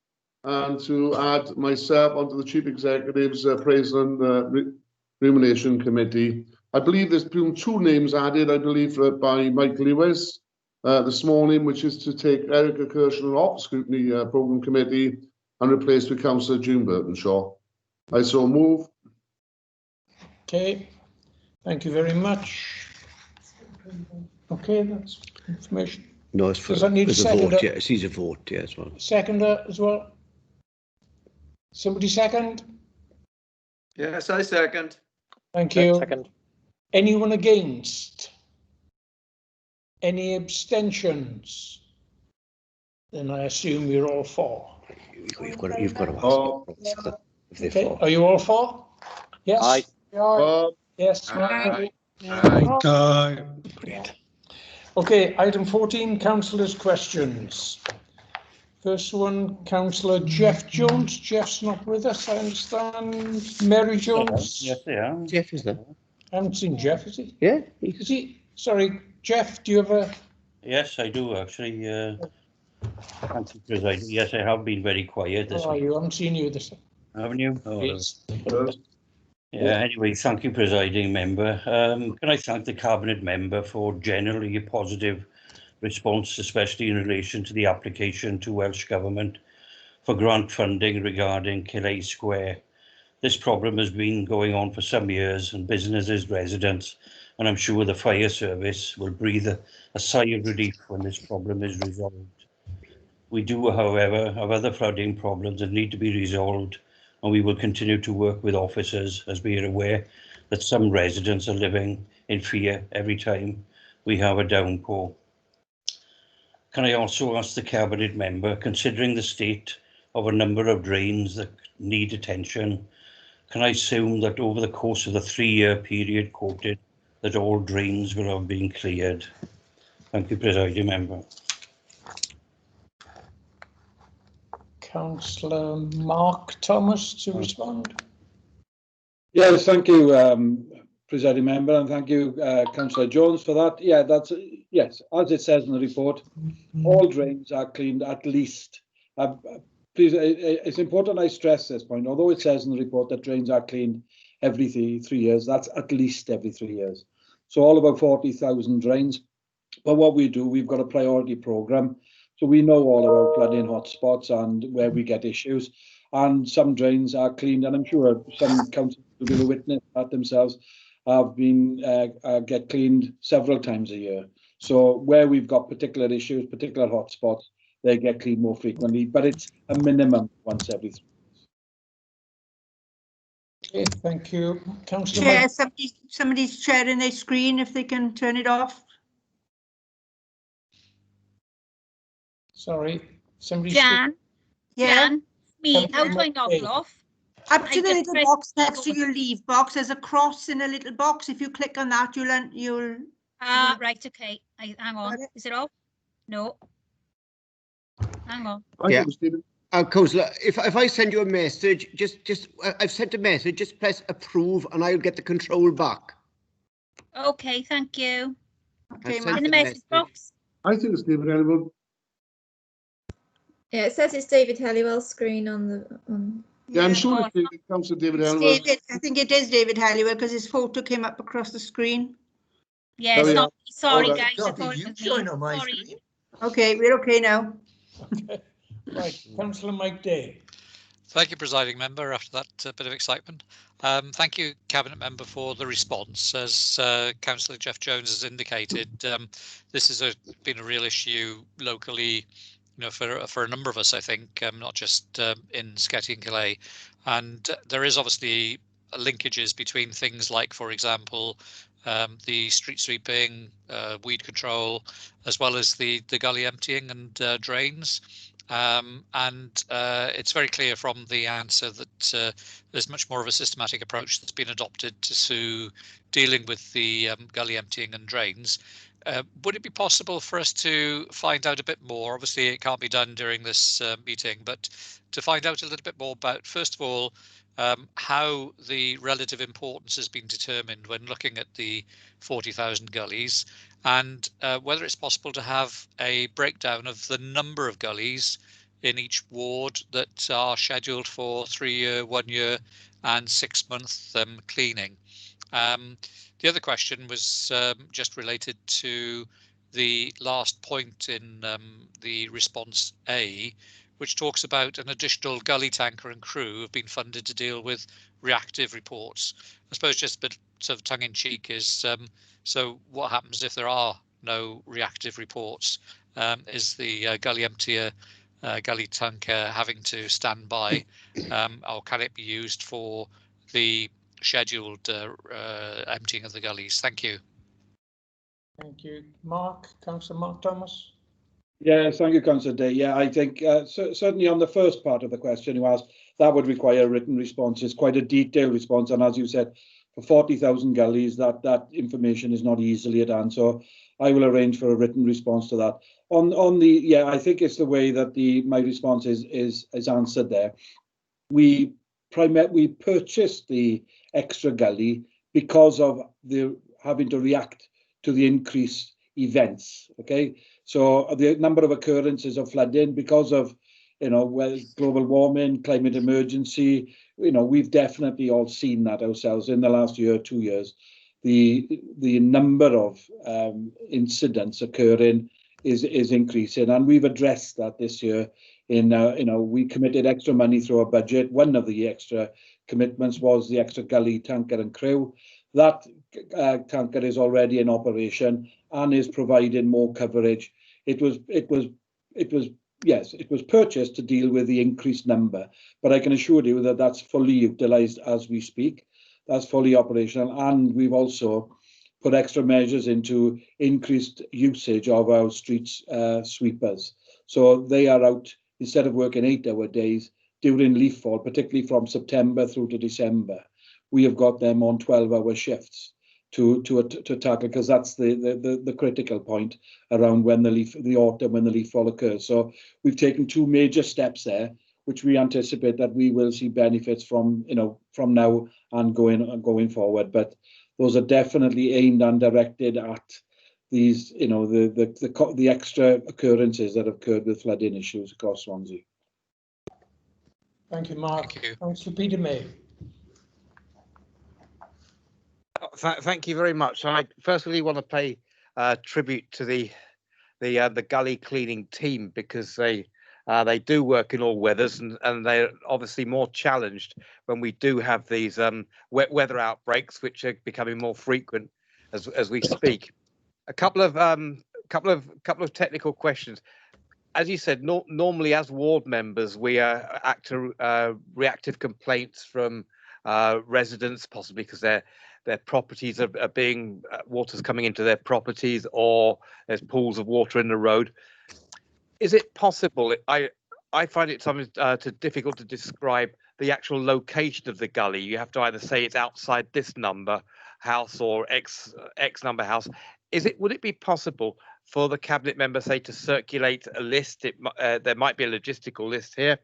and to add myself onto the Chief Executive's President Remuneration Committee. I believe there's been two names added, I believe, by Mike Lewis this morning, which is to take Erica Kirshner off Scrutiny Programme Committee and replace with Councillor June Burtonshaw. I so move.
Okay. Thank you very much. Okay, that's information.
No, it's for
Does that need
there's a
seconder?
vote. Yeah, it needs a vote. Yeah, as well.
Seconder as well. Somebody second?
Yes, I second.
Thank you.
Second.
Anyone against? Any abstentions? Then I assume you're all for.
You've got to ask if they're
Okay,
for.
are you all for? Yes.
Aye.
Yes.
Aye.
Aye.
Great. Okay, item 14, councillors' questions. First one, Councillor Jeff Jones. Jeff's not with us, I understand. Mary Jones.
Yes, they are.
Jeff is there.
I haven't seen Jeff, is he?
Yeah.
Is he? Sorry, Jeff, do you have a...
Yes, I do actually. Thank you, presiding. Yes, I have been very quiet this
Oh,
week.
you haven't seen you this.
Haven't you? Oh,
Yes.
yeah, anyway, thank you, presiding member. Can I thank the cabinet member for generally a positive response, especially in relation to the application to Welsh Government for grant funding regarding Kilay Square. This problem has been going on for some years, and businesses, residents, and I'm sure the fire service will breathe a sigh of relief when this problem is resolved. We do, however, have other flooding problems that need to be resolved, and we will continue to work with officers as we are aware
that some residents are living in fear every time we have a downpour. Can I also ask the Cabinet member, considering the state of a number of drains that need attention, can I assume that over the course of the 3-year period quoted, that all drains will have been cleared? Thank you, Presiding Member.
Councillor Mark Thomas to respond.
Yes, thank you, Presiding Member, and thank you, Councillor Jones, for that. Yeah, that's yes, as it says in the report, all drains are cleaned at least. Please, it's important I stress this point. Although it says in the report that drains are cleaned every 3 years, that's at least every 3 years. So all about 40,000 drains. But what we do, we've got a priority programme. So we know all about flooding hotspots and where we get issues. And some drains are cleaned, and I'm sure some councils will be a witness that themselves have been get cleaned several times a year. So where we've got particular issues, particular hotspots, they get cleaned more frequently, but it's a minimum once every 3
years. Okay, thank you. Councillor
Chair, somebody's sharing their screen, if they can turn it off.
Sorry, somebody.
Jan? Yeah.
Jan, me, how do I knock off?
Up to the little box next to your leave box, there's a cross in a little box. If you click on that, you'll.
Right, okay. Hang on. Is it off? No. Hang on.
Yeah. Councillor, if I send you a message, I've sent a message, just press approve and I'll get the control back.
Okay, thank you.
Okay,
in the message box.
I think it's David Halliwell.
Yeah, it says it's David Halliwell's screen on the.
Yeah, I'm sure it's David, Councillor David Halliwell.
I think it is David Halliwell because his photo came up across the screen.
Yeah, it's not. Sorry,
Right.
guys. I thought it was me. Sorry.
Okay, we're okay now.
Right, Councillor Mike Day.
Thank you, Presiding Member, after that bit of excitement. Thank you, Cabinet Member, for the response. As Councillor Jeff Jones has indicated, this has been a real issue locally, for a number of us, I think, not just in Sketty and Calais. And there is obviously linkages between things like, for example, the street sweeping, weed control, as well as the gully emptying and drains. It's very clear from the answer that there's much more of a systematic approach that's been adopted to dealing with the gully emptying and drains. Would it be possible for us to find out a bit more? Obviously, it can't be done during this meeting, but to find out a little bit more about, first of all, how the relative importance has been determined when looking at the 40,000 gullies, and whether it's possible to have a breakdown of the number of gullies in each ward that are scheduled for 3-year, 1 year and 6-month cleaning. The other question was just related to the last point in the response A, which talks about an additional gully tanker and crew have been funded to deal with reactive reports. I suppose just a bit of tongue-in-cheek is, so what happens if there are no reactive reports? Is the gully emptier, gully tanker having to stand by, or can it be used for the scheduled emptying of the gullies? Thank you.
Thank you. Councillor Mark Thomas.
Yes, thank you, Councillor Day. Yeah, I think certainly on the first part of the question you asked, that would require a written response. It's quite a detailed response, and as you said, for 40,000 gullies, that information is not easily at hand. So I will arrange for a written response to that. On the I think it's the way that my response is answered there. We purchased the extra gully because of the having to react to the increased events. Okay, so the number of occurrences of flooding because of global warming, climate emergency. We've definitely all seen that ourselves in the last year, 2 years. The number of incidents occurring is increasing, and we've addressed that this year. We committed extra money through our budget. One of the extra commitments was the extra gully tanker and crew. That tanker is already in operation and is providing more coverage. It was purchased to deal with the increased number, but I can assure you that that's fully utilised as we speak. that's fully operational, and we've also put extra measures into increased usage of our street sweepers. So they are out, instead of working 8-hour days during leaf fall, particularly from September through to December, we have got them on 12-hour shifts to tackle, because that's the critical point around when the autumn, when the leaf fall occurs. So we've taken 2 major steps there, which we anticipate that we will see benefits from, from now and going forward. But those are definitely aimed and directed at these, the extra occurrences that have occurred with flooding issues across Swansea.
Thank you, Mark. Thanks for Peter May.
Thank you very much. I firstly want to pay tribute to the gully cleaning team, because they do work in all weathers, and they're obviously more challenged when we do have these wet weather outbreaks, which are becoming more frequent as we speak. A couple of technical questions. As you said, normally as ward members, we act to reactive complaints from residents, possibly because their properties are being water's coming into their properties, or there's pools of water in the road. Is it possible? I find it sometimes difficult to describe the actual location of the gully. You have to either say it's outside this number house or X number house. Would it be possible for the cabinet member, say, to circulate a list? There might be a logistical list here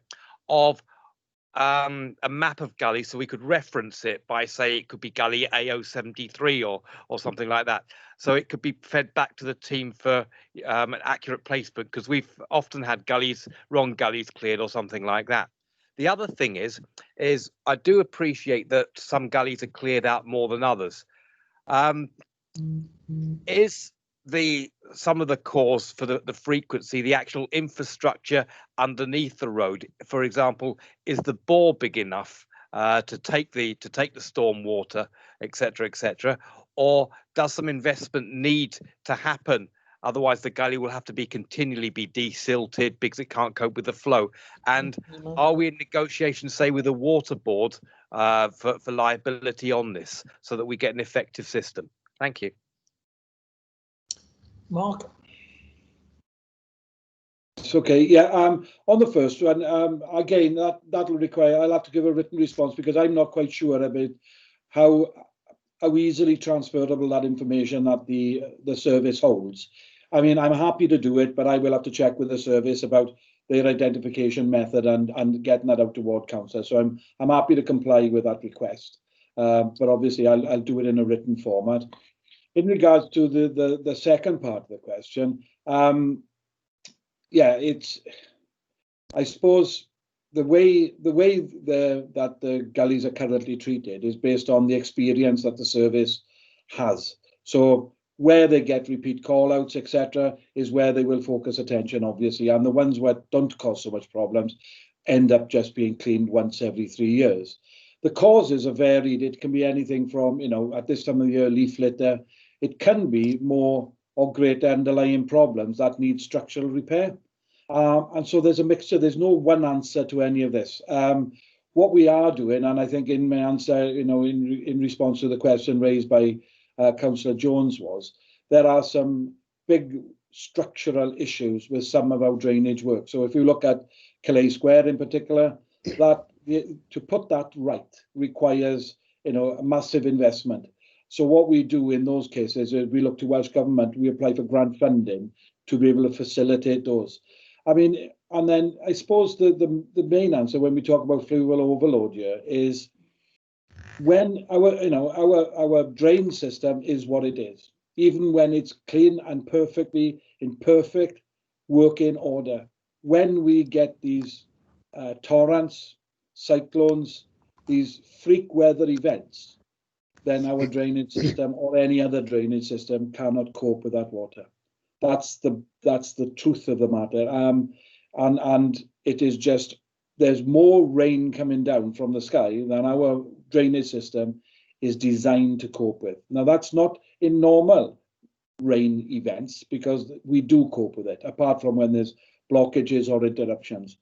of a map of gully, so we could reference it by, say, it could be gully AO73 or something like that, so it could be fed back to the team for an accurate placement, because we've often had wrong gullies cleared or something like that. The other thing is I do appreciate that some gullies are cleared out more than others. Is some of the cause for the frequency the actual infrastructure underneath the road? For example, is the bore big enough to take the storm water, etc., or does some investment need to happen? Otherwise, the gully will have to continually be desilted because it can't cope with the flow. And are we in negotiations, say, with the water board for liability on this, so that we get an effective system? Thank you.
Mark?
It's okay. Yeah. On the first one, again, that'll require, I'll have to give a written response, because I'm not quite sure about how easily transferable that information that the service holds. I mean, I'm happy to do it, but I will have to check with the service about their identification method and getting that out to ward council. So I'm happy to comply with that request, but obviously I'll do it in a written format. In regards to the second part of the question, yeah, I suppose the way that the gullies are currently treated is based on the experience that the service has. So where they get repeat call-outs, etc., is where they will focus attention, obviously, and the ones where don't cause so much problems end up just being cleaned once every 3 years. The causes are varied. It can be anything from, at this time of the year, leaf litter. It can be more or greater underlying problems that need structural repair. And so there's a mixture. There's no one answer to any of this. What we are doing, and I think in my answer, in response to the question raised by Councillor Jones, was there are some big structural issues with some of our drainage work. So if you look at Calais Square in particular, that to put that right requires a massive investment. So what we do in those cases is we look to Welsh Government, we apply for grant funding to be able to facilitate those. I mean, and then I suppose the main answer when we talk about fluvial overload here is when our drain system is what it is, even when it's clean and perfectly in perfect working order. When we get these torrents, cyclones, these freak weather events, then our drainage system or any other drainage system cannot cope with that water. That's the truth of the matter. And it is just, there's more rain coming down from the sky than our drainage system is designed to cope with. Now, that's not in normal rain events, because we do cope with it, apart from when there's blockages or interruptions.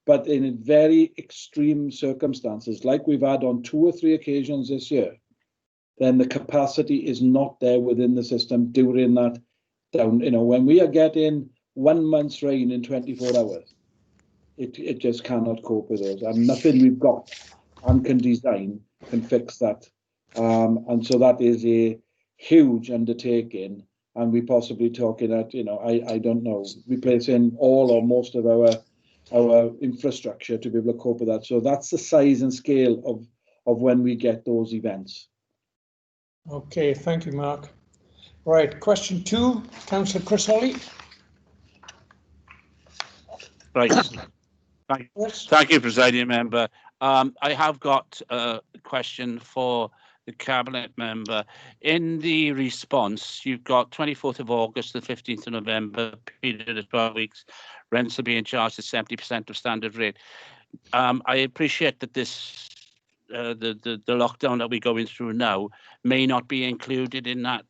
But in very extreme circumstances, like we've had on 2 or 3 occasions this year, then the capacity is not there within the system during that down. When we are getting 1 month's rain in 24 hours, it just cannot cope with those, and nothing we've got and can design can fix that. And so that is a huge undertaking, and we possibly talking at, I don't know, replacing all or most of our infrastructure to be able to cope with that. So that's the size and scale of when we get those events.
Okay, thank you, Mark. Right, question 2, Councillor Chris Holly.
Right. Thank you, Presiding Member. I have got a question for the Cabinet Member. In the response, you've got 24th of August to 15th of November, period of 12 weeks, rents are being charged at 70% of standard rate. I appreciate that this, the lockdown that we're going through now may not be included in that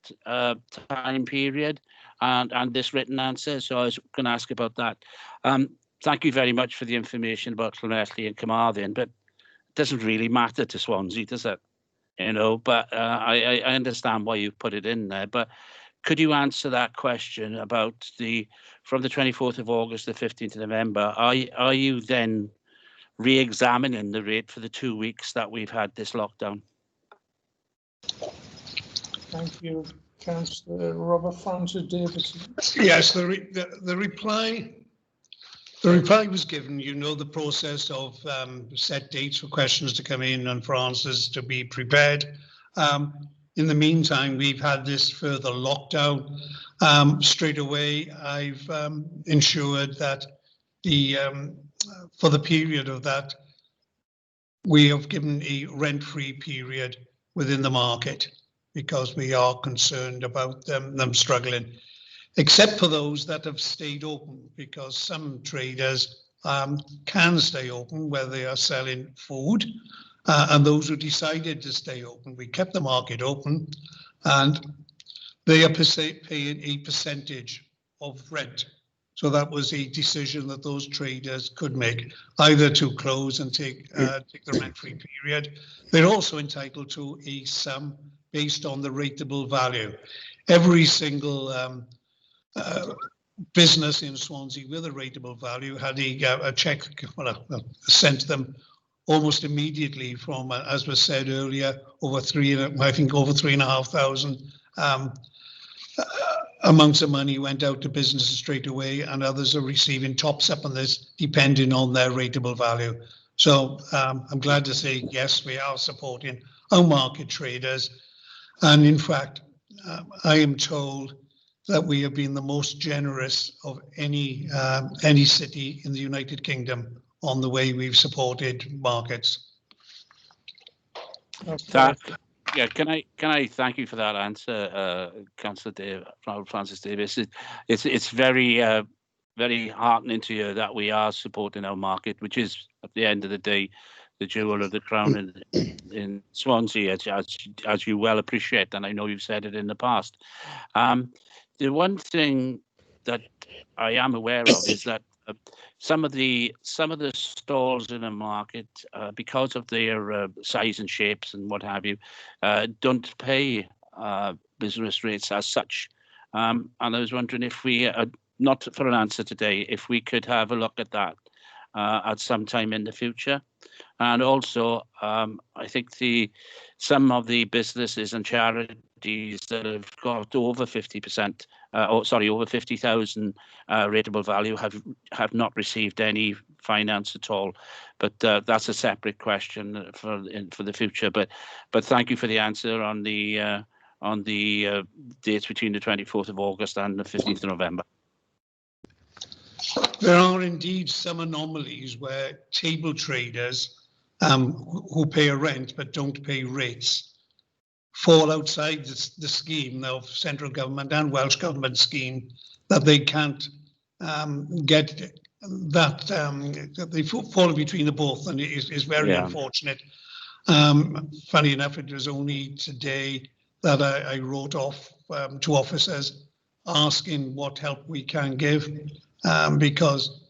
time period and this written answer, so I was going to ask about that. Thank you very much for the information about Llanelli and Carmarthen, but it doesn't really matter to Swansea, does it? But I understand why you've put it in there. But could you answer that question about from the 24th of August to 15th of November, are you then re-examining the rate for the 2 weeks that we've had this lockdown?
Thank you, Councillor Robert Francis Davidson.
Yes, the reply was given. The process of set dates for questions to come in and for answers to be prepared. In the meantime, we've had this further lockdown. Straight away, I've ensured that for the period of that, we have given a rent-free period within the market because we are concerned about them struggling, except for those that have stayed open, because some traders can stay open where they are selling food, and those who decided to stay open, we kept the market open, and they are paying a percentage of rent. So that was a decision that those traders could make, either to close and take the rent-free period. They're also entitled to a sum based on the rateable value. Every single business in Swansea with a rateable value had a check sent to them almost immediately from, as was said earlier, over 3,500 amounts of money went out to businesses straight away, and others are receiving tops up on this depending on their rateable value. So I'm glad to say, yes, we are supporting our market traders. And in fact, I am told that we have been the most generous of any city in the United Kingdom on the way we've supported markets.
Okay. Can I thank you for that answer, Councillor Francis Davis. It's very very heartening to hear that we are supporting our market, which is at the end of the day the jewel of the crown in Swansea, as you well appreciate, and I know you've said it in the past. The one thing that I am aware of is that some of the stalls in the market, because of their size and shapes and what have you, don't pay business rates as such. And I was wondering if we, not for an answer today, if we could have a look at that at some time in the future. And also, I think some of the businesses and charities that have got over 50%, over 50,000 rateable value have not received any finance at all. But that's a separate question for the future. But thank you for the answer on the dates between the 24th of August and the 15th of November.
There are indeed some anomalies where table traders who pay a rent but don't pay rates fall outside the scheme of central government and Welsh government scheme, that they can't get that, they fall between the both, and it is very unfortunate. Funny enough, it was only today that I wrote off to officers asking what help we can give, because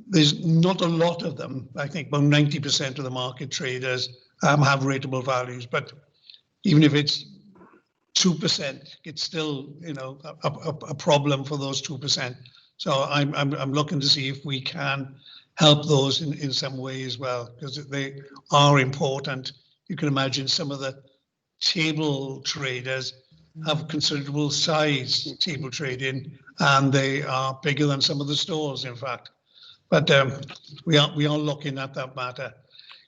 there's not a lot of them. I think about 90% of the market traders have rateable values, but even if it's 2%, it's still, you know, a problem for those 2%. So I'm looking to see if we can help those in some way as well, because they are important. You can imagine some of the table traders have considerable size table trading, and they are bigger than some of the stores, in fact. But we are looking at that matter.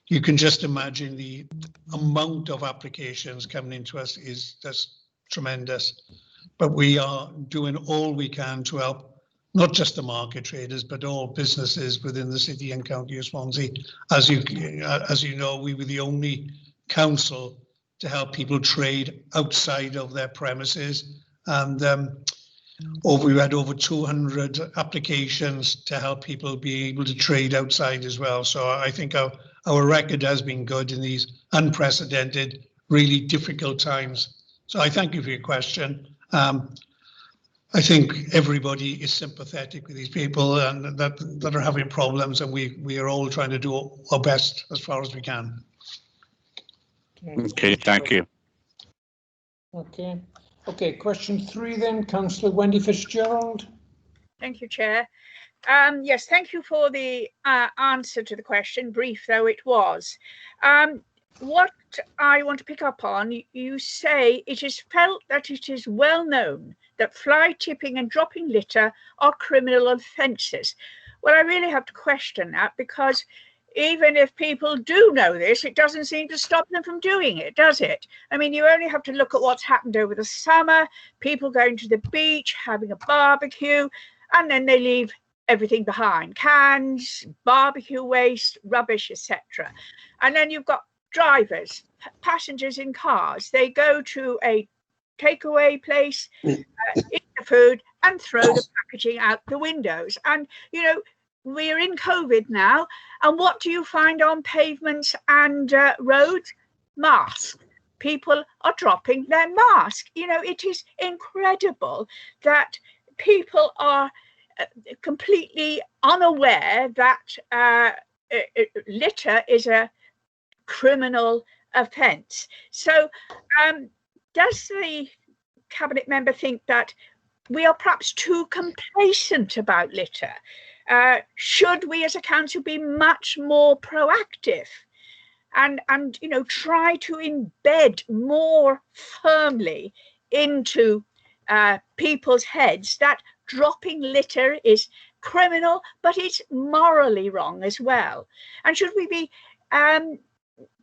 You can just imagine the amount of applications coming into us is just tremendous. But we are doing all we can to help not just the market traders, but all businesses within the city and county of Swansea. As you know, we were the only council to help people trade outside of their premises, and we had over 200 applications to help people be able to trade outside as well. So I think our record has been good in these unprecedented, really difficult times. So I thank you for your question. I think everybody is sympathetic with these people and that are having problems, and we are all trying to do our best as far as we can.
Okay, thank you.
Okay, question 3 then, Councillor Wendy Fitzgerald.
Thank you, Chair. Yes, thank you for the answer to the question, brief though it was. What I want to pick up on, you say it is felt that it is well known that fly tipping and dropping litter are criminal offences. Well, I really have to question that, because even if people do know this, it doesn't seem to stop them from doing it, does it? I mean, you only have to look at what's happened over the summer, people going to the beach, having a barbecue, and then they leave everything behind, cans, barbecue waste, rubbish, etc. And then you've got drivers, passengers in cars, they go to a takeaway place, eat the food and throw the packaging out the windows. And, you know, we're in COVID now, and what do you find on pavements and roads? Masks. People are dropping their mask. You know, it is incredible that people are completely unaware that litter is a criminal offence. So does the cabinet member think that we are perhaps too complacent about litter? Should we as a council be much more proactive and you know, try to embed more firmly into people's heads that dropping litter is criminal, but it's morally wrong as well? And should we be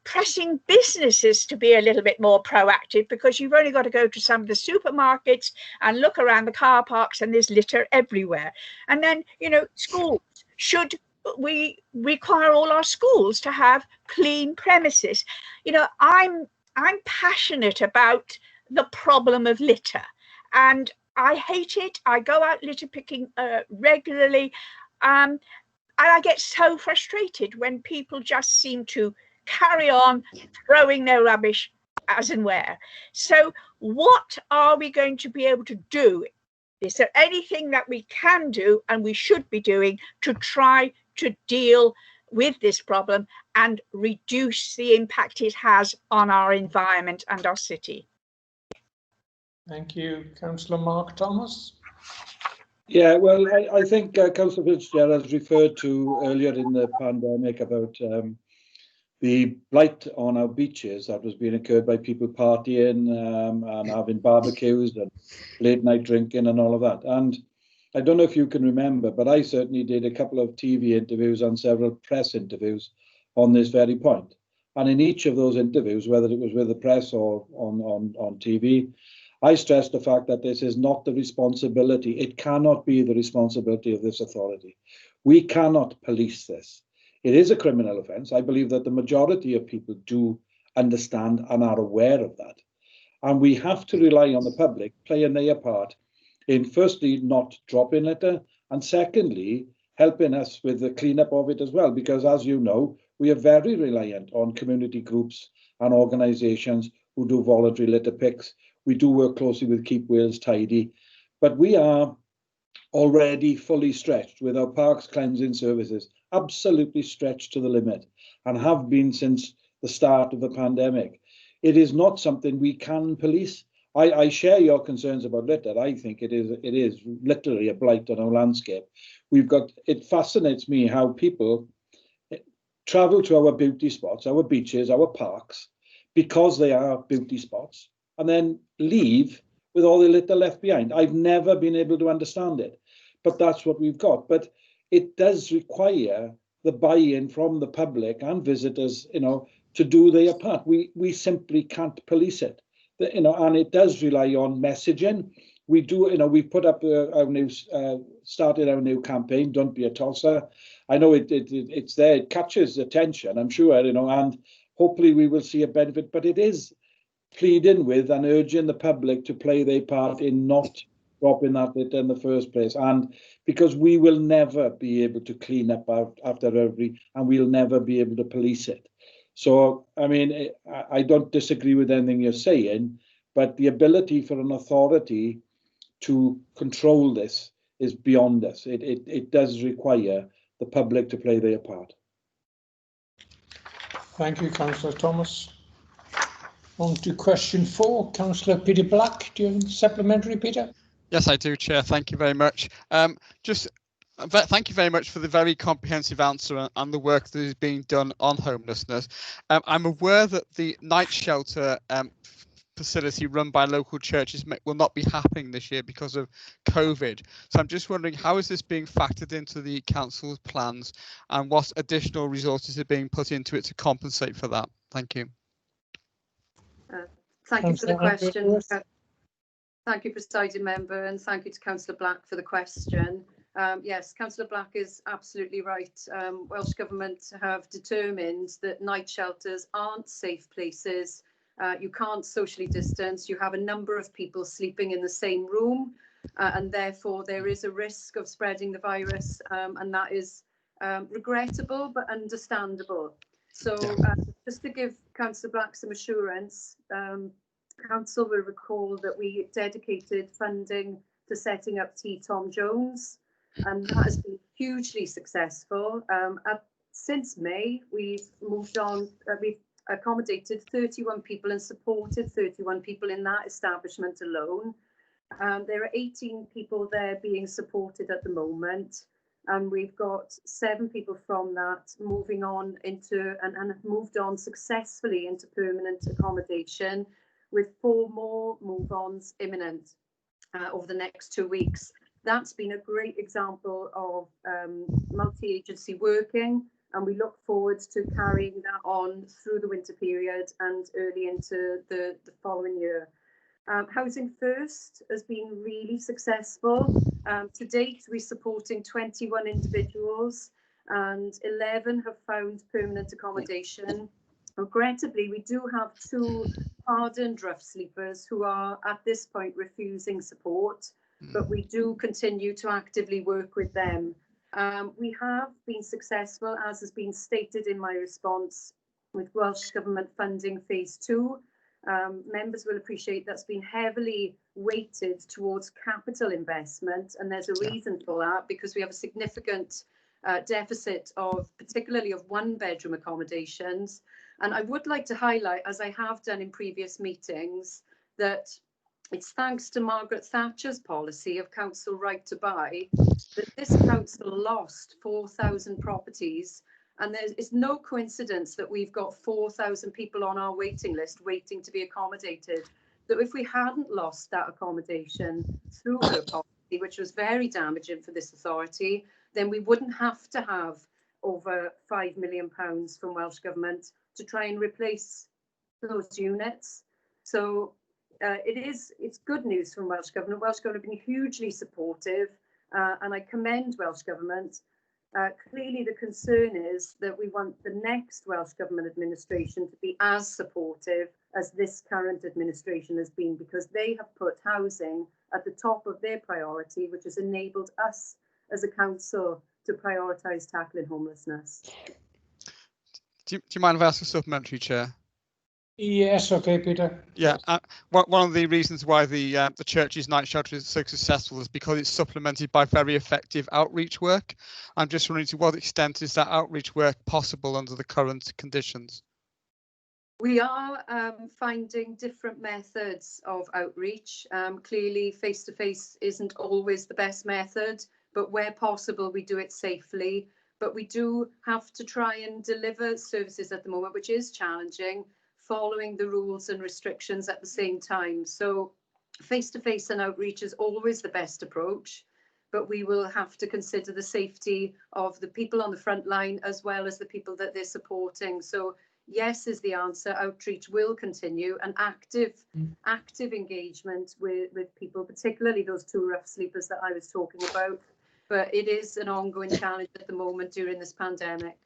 pressing businesses to be a little bit more proactive, because you've only got to go to some of the supermarkets and look around the car parks and there's litter everywhere? And then, you know, schools, should we require all our schools to have clean premises? You know, I'm passionate about the problem of litter, and I hate it. I go out litter picking regularly, and I get so frustrated when people just seem to carry on throwing their rubbish as and where. So what are we going to be able to do? Is there anything that we can do and we should be doing to try to deal with this problem and reduce the impact it has on our environment and our city?
Thank you. Councillor Mark Thomas.
Yeah, well, I think Councillor Fitzgerald has referred to earlier in the pandemic about the blight on our beaches that was being incurred by people partying and having barbecues and late night drinking and all of that. And I don't know if you can remember, but I certainly did a couple of TV interviews and several press interviews on this very point. And in each of those interviews, whether it was with the press or on TV, I stressed the fact that this is not the responsibility. It cannot be the responsibility of this authority. We cannot police this. It is a criminal offence. I believe that the majority of people do understand and are aware of that. And we have to rely on the public playing their part in, firstly, not dropping litter, and secondly, helping us with the cleanup of it as well. Because as you know, we are very reliant on community groups and organisations who do voluntary litter picks. We do work closely with Keep Wales Tidy, but we are already fully stretched with our parks cleansing services, absolutely stretched to the limit, and have been since the start of the pandemic. it is not something we can police. I share your concerns about litter. I think it is literally a blight on our landscape. It fascinates me how people travel to our beauty spots, our beaches, our parks, because they are beauty spots, and then leave with all the litter left behind. I've never been able to understand it, but that's what we've got. But it does require the buy-in from the public and visitors, to do their part. We simply can't police it, and it does rely on messaging. We do, we've put up started our new campaign, Don't Be a Tosser. I know it's there, it catches attention, I'm sure, and hopefully we will see a benefit, but it is pleading with and urging the public to play their part in not dropping that litter in the first place. And because we will never be able to clean up after and we'll never be able to police it. So, I mean, I don't disagree with anything you're saying, but the ability for an authority to control this is beyond us. It does require the public to play their part.
Thank you, Councillor Thomas. On to question 4, Councillor Peter Black. Do you have a supplementary, Peter?
Yes, I do, Chair. Thank you very much. Thank you very much for the very comprehensive answer and the work that is being done on homelessness. I'm aware that the night shelter facility run by local churches will not be happening this year because of COVID. So I'm just wondering, how is this being factored into the council's plans, and what additional resources are being put into it to compensate for that? Thank you.
Thank you for the question. Thank you, Presiding Member, and thank you to Councillor Black for the question. Yes, Councillor Black is absolutely right. Welsh Government have determined that night shelters aren't safe places. You can't socially distance. You have a number of people sleeping in the same room, and therefore there is a risk of spreading the virus, and that is regrettable but understandable. So just to give Councillor Black some assurance, Council will recall that we dedicated funding to setting up T. Tom Jones, and that has been hugely successful. Since May, we've moved on, we've accommodated 31 people and supported 31 people in that establishment alone. There are 18 people there being supported at the moment, and we've got 7 people from that moving on into and have moved on successfully into permanent accommodation, with 4 more move-ons imminent over the next 2 weeks. That's been a great example of multi-agency working, and we look forward to carrying that on through the winter period and early into the following year. Housing First has been really successful. To date, we're supporting 21 individuals and 11 have found permanent accommodation. Regrettably, we do have 2 hardened rough sleepers who are at this point refusing support, but we do continue to actively work with them. We have been successful, as has been stated in my response, with Welsh Government funding phase 2. Members will appreciate that's been heavily weighted towards capital investment, and there's a reason for that, because we have a significant deficit of particularly of 1-bedroom accommodations. And I would like to highlight, as I have done in previous meetings, that it's thanks to Margaret Thatcher's policy of council right to buy that this council lost 4,000 properties, and it's no coincidence that we've got 4,000 people on our waiting list waiting to be accommodated. That if we hadn't lost that accommodation through her policy, which was very damaging for this authority, then we wouldn't have to have over £5 million from Welsh Government to try and replace those units. So it's good news from Welsh Government. Welsh Government have been hugely supportive, and I commend Welsh Government. Clearly the concern is that we want the next Welsh Government administration to be as supportive as this current administration has been, because they have put housing at the top of their priority, which has enabled us as a council to prioritise tackling homelessness.
Do you mind if I ask a supplementary, Chair?
Yes, okay, Peter.
Yeah, one of the reasons why the church's night shelter is so successful is because it's supplemented by very effective outreach work. I'm just wondering, to what extent is that outreach work possible under the current conditions?
We are finding different methods of outreach. Clearly, face-to-face isn't always the best method, but where possible, we do it safely. But we do have to try and deliver services at the moment, which is challenging, following the rules and restrictions at the same time. So face-to-face and outreach is always the best approach, but we will have to consider the safety of the people on the front line as well as the people that they're supporting. So yes is the answer. Outreach will continue, and active engagement with people, particularly those two rough sleepers that I was talking about. But it is an ongoing challenge at the moment during this pandemic.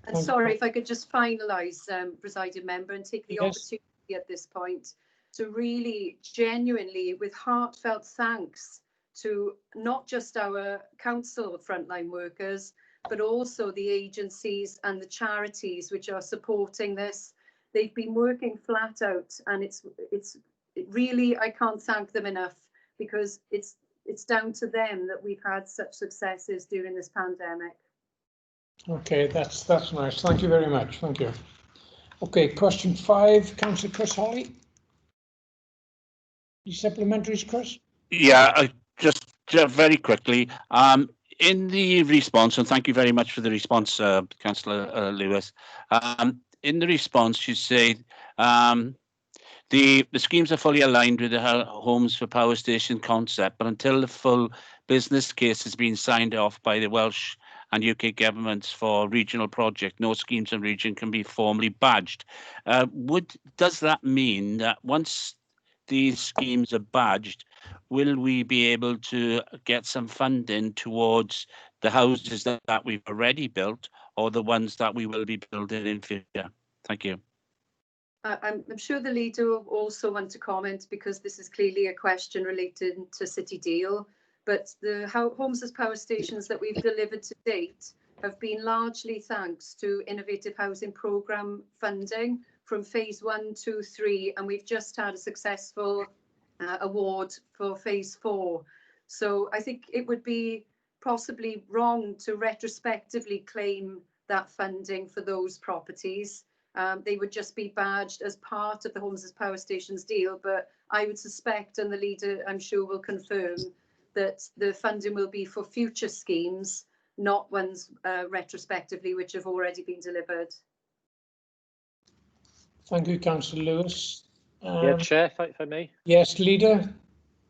And sorry, if I could just finalise, presiding member, and take the opportunity at this point to really genuinely, with heartfelt thanks to not just our council frontline workers, but also the agencies and the charities which are supporting this. They've been working flat out, and it really, I can't thank them enough, because it's down to them that we've had such successes during this pandemic.
Okay, that's nice. Thank you very much. Thank you. Okay, question 5, Councillor Chris Holly. Any supplementaries, Chris?
Yeah, just very quickly. In the response, and thank you very much for the response, Councillor Lewis. In the response, you say the schemes are fully aligned with the Homes for Power Station concept, but until the full business case has been signed off by the Welsh and UK governments for regional project, no schemes in region can be formally badged. Does that mean that once these schemes are badged, will we be able to get some funding towards the houses that we've already built, or the ones that we will be building in future? Thank you.
I'm sure the leader will also want to comment, because this is clearly a question related to City Deal. But the homes as power stations that we've delivered to date have been largely thanks to Innovative Housing Programme funding from phase 1, 2, 3, and we've just had a successful award for phase 4. So I think it would be possibly wrong to retrospectively claim that funding for those properties. They would just be badged as part of the Homes as Power Stations deal, but I would suspect, and the leader I'm sure will confirm, that the funding will be for future schemes, not ones retrospectively which have already been delivered.
Thank you, Councillor Lewis.
Yeah, Chair, if I may.
Yes, leader.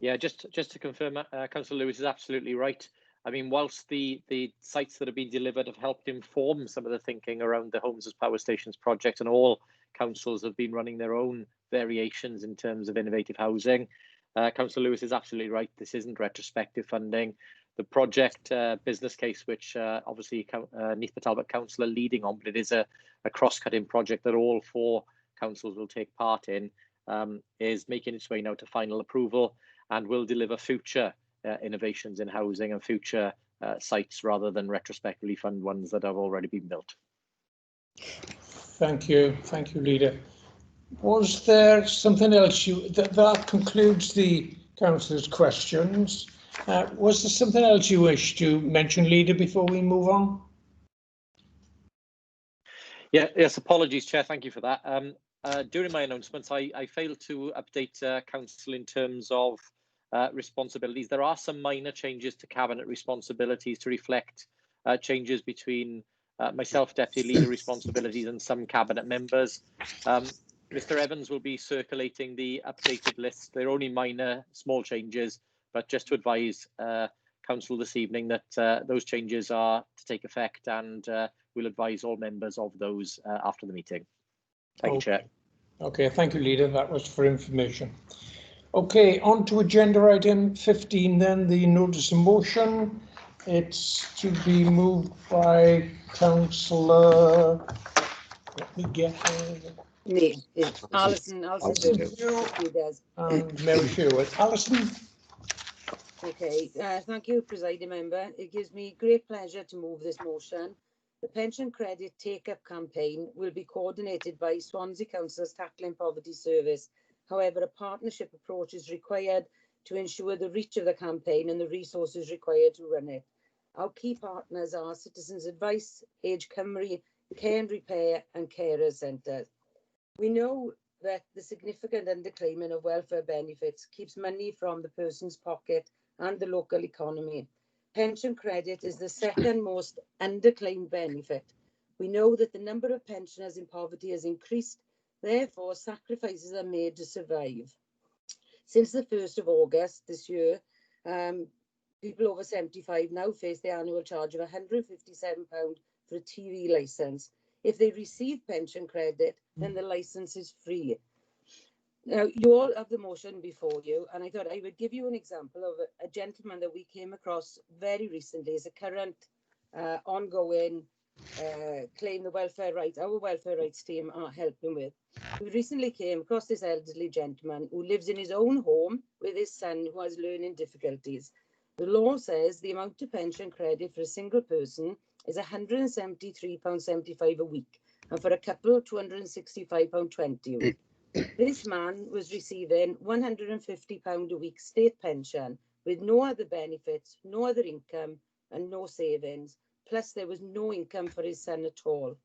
Yeah, just to confirm, Councillor Lewis is absolutely right. I mean, whilst the sites that have been delivered have helped inform some of the thinking around the Homes as Power Stations project, and all councils have been running their own variations in terms of innovative housing, Councillor Lewis is absolutely right. This isn't retrospective funding. The project business case, which obviously Neath Talbot Council are leading on, but it is a cross-cutting project that all 4 councils will take part in, is making its way now to final approval, and will deliver future innovations in housing and future sites, rather than retrospectively fund ones that have already been built.
Thank you, leader. Was there something else that concludes the councillor's questions? Was there something else you wish to mention, leader, before we move on?
Yes, apologies, Chair. Thank you for that. During my announcements, I failed to update council in terms of responsibilities. There are some minor changes to cabinet responsibilities to reflect changes between myself, deputy leader responsibilities, and some cabinet members. Mr. Evans will be circulating the updated list. They're only minor, small changes, but just to advise council this evening that those changes are to take effect, and we'll advise all members of those after the meeting. Thank you, Chair.
Okay, thank you, leader. That was for information. Okay, on to agenda item 15 then, the notice of motion. It's to be moved by councillor, let me get
me, it's Alison does.
And Mary Sherwood. Alison?
Okay, thank you, presiding member. It gives me great pleasure to move this motion. The pension credit take-up campaign will be coordinated by Swansea Council's Tackling Poverty Service. However, a partnership approach is required to ensure the reach of the campaign and the resources required to run it. Our key partners are Citizens Advice, Age Cymru, care and repair and carer centres. We know that the significant underclaiming of welfare benefits keeps money from the person's pocket and the local economy. Pension credit is the second most underclaimed benefit. We know that the number of pensioners in poverty has increased, therefore sacrifices are made to survive. Since the 1st of August this year, people over 75 now face the annual charge of £157 for a TV licence. If they receive pension credit, then the licence is free. Now, you all have the motion before you, and I thought I would give you an example of a gentleman that we came across very recently as a current ongoing claim our welfare rights team are helping with. We recently came across this elderly gentleman who lives in his own home with his son who has learning difficulties. The law says the amount of pension credit for a single person is £173.75 a week, and for a couple, £265.20 a week. This man was receiving £150 a week state pension with no other benefits, no other income, and no savings. Plus, there was no income for his son at all.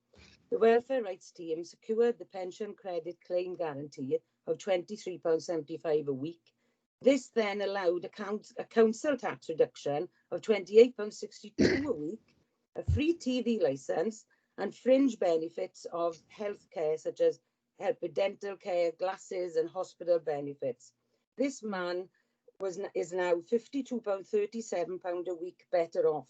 The welfare rights team secured the pension credit claim guarantee of £23.75 a week. This then allowed a council tax reduction of £28.62 a week, a free TV licence, and fringe benefits of healthcare such as help with dental care, glasses, and hospital benefits. This man is now £52.37 a week better off.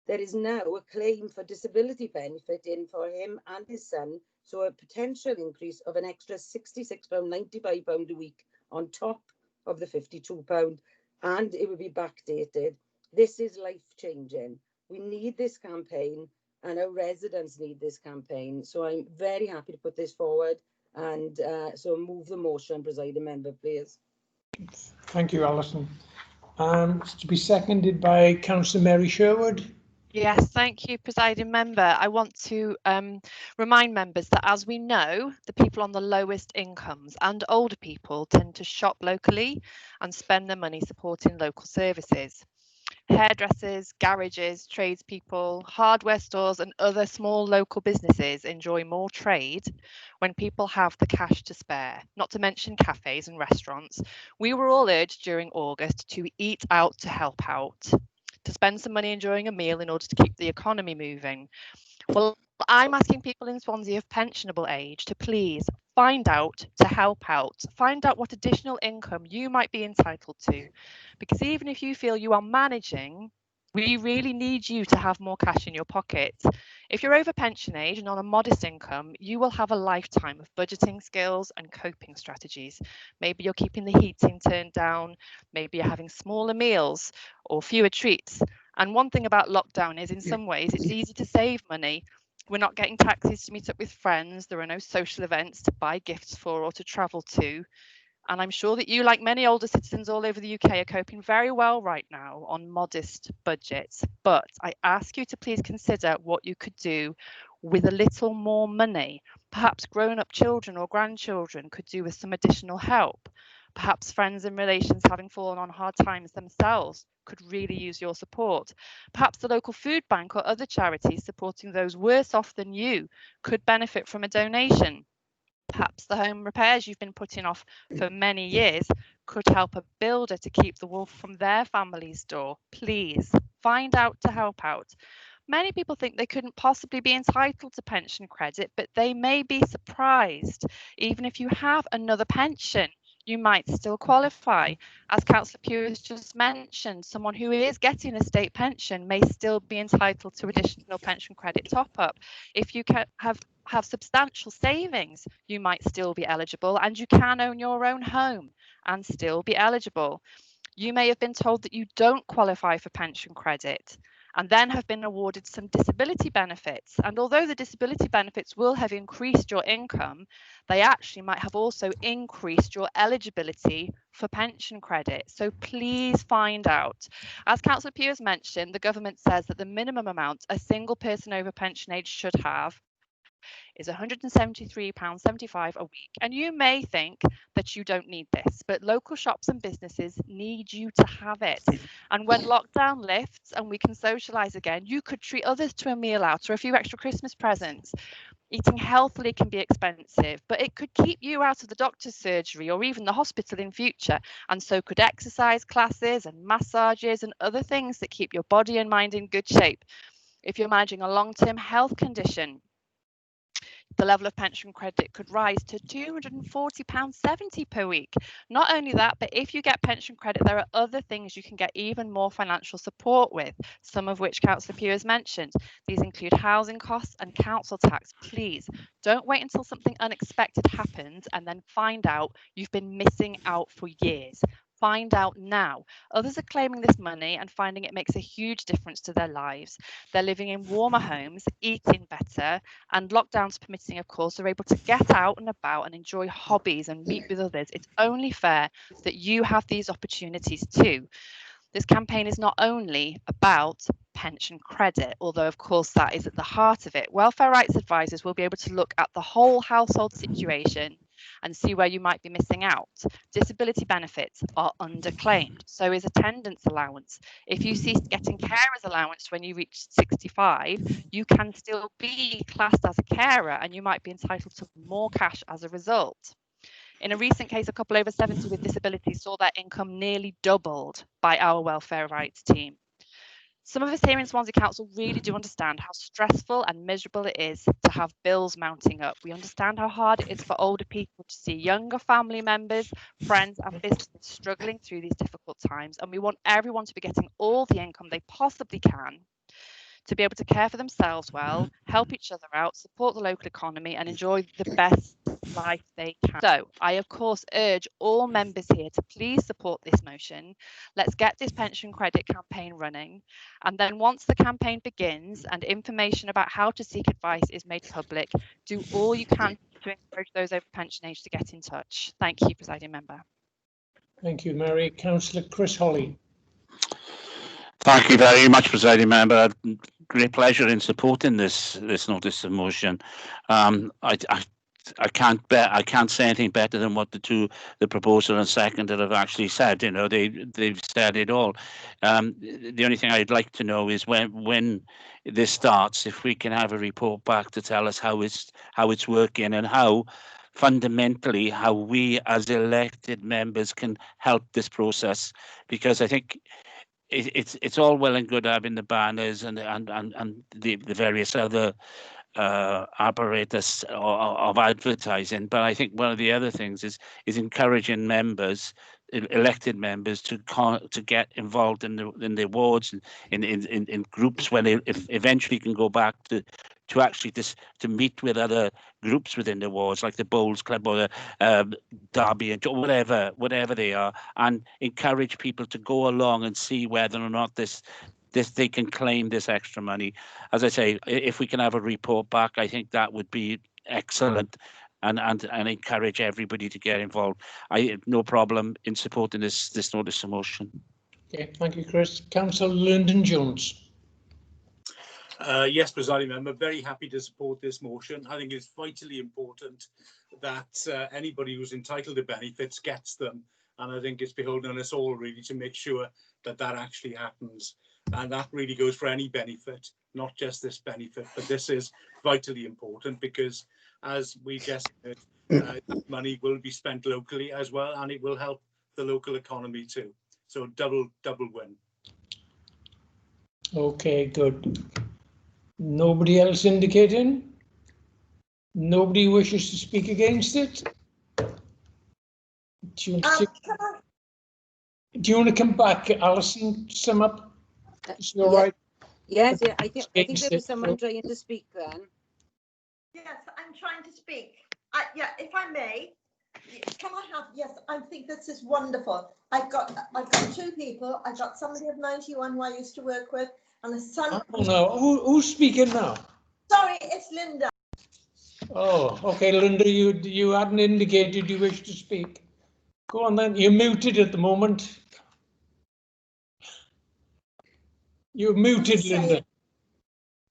There is now a claim for disability benefit in for him and his son, so a potential increase of an extra £66.95 a week on top of the £52, and it will be backdated. This is life-changing. We need this campaign, and our residents need this campaign. So I'm very happy to put this forward, and so move the motion, presiding member, please.
Thank you, Alison. It's to be seconded by Councillor Mary Sherwood.
Yes, thank you, presiding member. I want to remind members that, as we know, the people on the lowest incomes and older people tend to shop locally and spend their money supporting local services. Hairdressers, garages, tradespeople, hardware stores and other small local businesses enjoy more trade when people have the cash to spare, not to mention cafes and restaurants. We were all urged during August to eat out to help out, to spend some money enjoying a meal in order to keep the economy moving. Well, I'm asking people in Swansea of pensionable age to please find out to help out, find out what additional income you might be entitled to, because even if you feel you are managing, we really need you to have more cash in your pocket. If you're over pension age and on a modest income, you will have a lifetime of budgeting skills and coping strategies. Maybe you're keeping the heating turned down, maybe you're having smaller meals or fewer treats. And one thing about lockdown is, in some ways, it's easy to save money. We're not getting taxis to meet up with friends. There are no social events to buy gifts for or to travel to. And I'm sure that you, like many older citizens all over the UK, are coping very well right now on modest budgets. But I ask you to please consider what you could do with a little more money. Perhaps grown-up children or grandchildren could do with some additional help. Perhaps friends and relations having fallen on hard times themselves could really use your support. Perhaps the local food bank or other charities supporting those worse off than you could benefit from a donation. Perhaps the home repairs you've been putting off for many years could help a builder to keep the wolf from their family's door. Please find out to help out. Many people think they couldn't possibly be entitled to pension credit, but they may be surprised. Even if you have another pension, you might still qualify. As Councillor Pugh has just mentioned, someone who is getting a state pension may still be entitled to additional pension credit top-up. If you have substantial savings, you might still be eligible, and you can own your own home and still be eligible. You may have been told that you don't qualify for pension credit and then have been awarded some disability benefits. And although the disability benefits will have increased your income, they actually might have also increased your eligibility for pension credit. So please find out. As Councillor Pugh has mentioned, the government says that the minimum amount a single person over pension age should have is £173.75 a week. And you may think that you don't need this, but local shops and businesses need you to have it. And when lockdown lifts and we can socialise again, you could treat others to a meal out or a few extra Christmas presents. Eating healthily can be expensive, but it could keep you out of the doctor's surgery or even the hospital in future. And so could exercise classes and massages and other things that keep your body and mind in good shape. If you're managing a long-term health condition, the level of pension credit could rise to £240.70 per week. Not only that, but if you get pension credit, there are other things you can get even more financial support with, some of which Councillor Pugh has mentioned. These include housing costs and council tax. Please don't wait until something unexpected happens and then find out you've been missing out for years. Find out now. Others are claiming this money and finding it makes a huge difference to their lives. They're living in warmer homes, eating better, and lockdowns permitting, of course, are able to get out and about and enjoy hobbies and meet with others. It's only fair that you have these opportunities too. This campaign is not only about pension credit, although of course that is at the heart of it. Welfare rights advisors will be able to look at the whole household situation and see where you might be missing out. Disability benefits are underclaimed, so is attendance allowance. If you cease getting carer's allowance when you reach 65, you can still be classed as a carer and you might be entitled to more cash as a result. In a recent case, a couple over 70 with disabilities saw their income nearly doubled by our welfare rights team. Some of us here in Swansea Council really do understand how stressful and miserable it is to have bills mounting up. We understand how hard it is for older people to see younger family members, friends and businesses struggling through these difficult times. And we want everyone to be getting all the income they possibly can to be able to care for themselves well, help each other out, support the local economy and enjoy the best life they can. So I of course urge all members here to please support this motion. Let's get this pension credit campaign running, and then once the campaign begins and information about how to seek advice is made public, do all you can to encourage those over pension age to get in touch. Thank you, Presiding Member.
Thank you, Mary. Councillor Chris Holly.
Thank you very much, Presiding Member. Great pleasure in supporting this notice of motion. I can't say anything better than what the proposer and seconder have actually said. You know, they've said it all. The only thing I'd like to know is when this starts, if we can have a report back to tell us how it's working and how fundamentally how we as elected members can help this process, because I think it's all well and good having the banners and the various other apparatus of advertising, but I think one of the other things is encouraging members, elected members, to get involved in the wards and in groups when they eventually can go back to actually to meet with other groups within the wards, like the Bowls Club or the Derby and whatever they are, and encourage people to go along and see whether or not they can claim this extra money. As I say, if we can have a report back, I think that would be excellent, and encourage everybody to get involved. I have no problem in supporting this notice of motion.
Okay, thank you, Chris. Councillor Lyndon Jones.
Yes, Presiding Member, very happy to support this motion. I think it's vitally important that anybody who's entitled to benefits gets them, and I think it's beholden on us all really to make sure that actually happens. And that really goes for any benefit, not just this benefit, but this is vitally important because, as we just heard, that money will be spent locally as well, and it will help the local economy too. So double win.
Okay, good. Nobody else indicating? Nobody wishes to speak against it? Do you want to come back, Alison, sum up? Is it all right?
Yes, yeah, I think there was someone trying to speak then.
Yes, I'm trying to speak. Yeah, if I may, can I have? Yes, I think this is wonderful. I've got two people. I've got somebody of 91 who I used to work with, and a son.
Oh no, who's speaking now?
Sorry, it's Linda.
Oh, okay, Linda, you hadn't indicated you wish to speak. Go on then. You're muted at the moment. You're muted, Linda.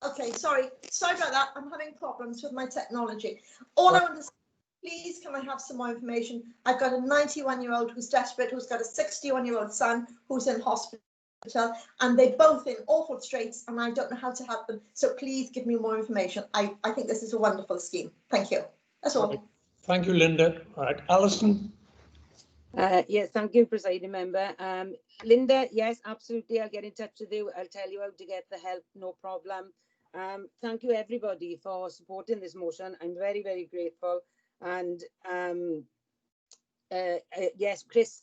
Okay, sorry about that. I'm having problems with my technology. All I want to say, please, can I have some more information? I've got a 91-year-old who's desperate, who's got a 61-year-old son who's in hospital, and they're both in awful straits, and I don't know how to help them. So please give me more information. I think this is a wonderful scheme. Thank you. That's all.
Thank you, Linda. All right, Alison.
Yes, thank you, Presiding Member. Linda, yes, absolutely. I'll get in touch with you. I'll tell you how to get the help, no problem. Thank you, everybody, for supporting this motion. I'm very, very grateful. And yes, Chris,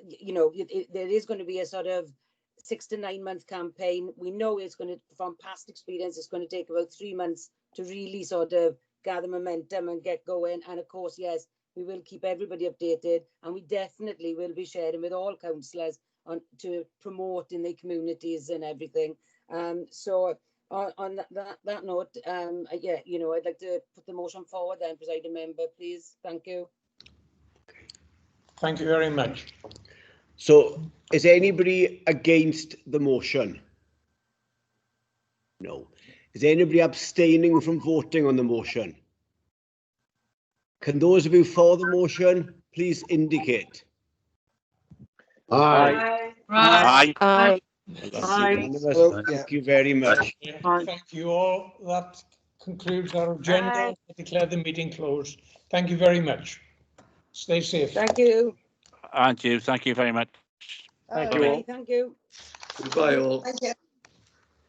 you know, there is going to be a sort of 6 to 9 month campaign. We know it's going to, from past experience, it's going to take about 3 months to really sort of gather momentum and get going. And of course, yes, we will keep everybody updated, and we definitely will be sharing with all councillors on to promote in the communities and everything. So on that note, yeah, you know, I'd like to put the motion forward then, Presiding Member, please. Thank you.
Thank you very much.
So is anybody against the motion? No. Is anybody abstaining from voting on the motion? Can those of you for the motion please indicate?
Aye.
Aye.
Aye.
Thank you very much.
Thank you all. That concludes our agenda. I declare the meeting closed. Thank you very much. Stay safe.
Thank you.
And you, thank you very much.
Thank you all. Thank you.
Goodbye all.
Thank you.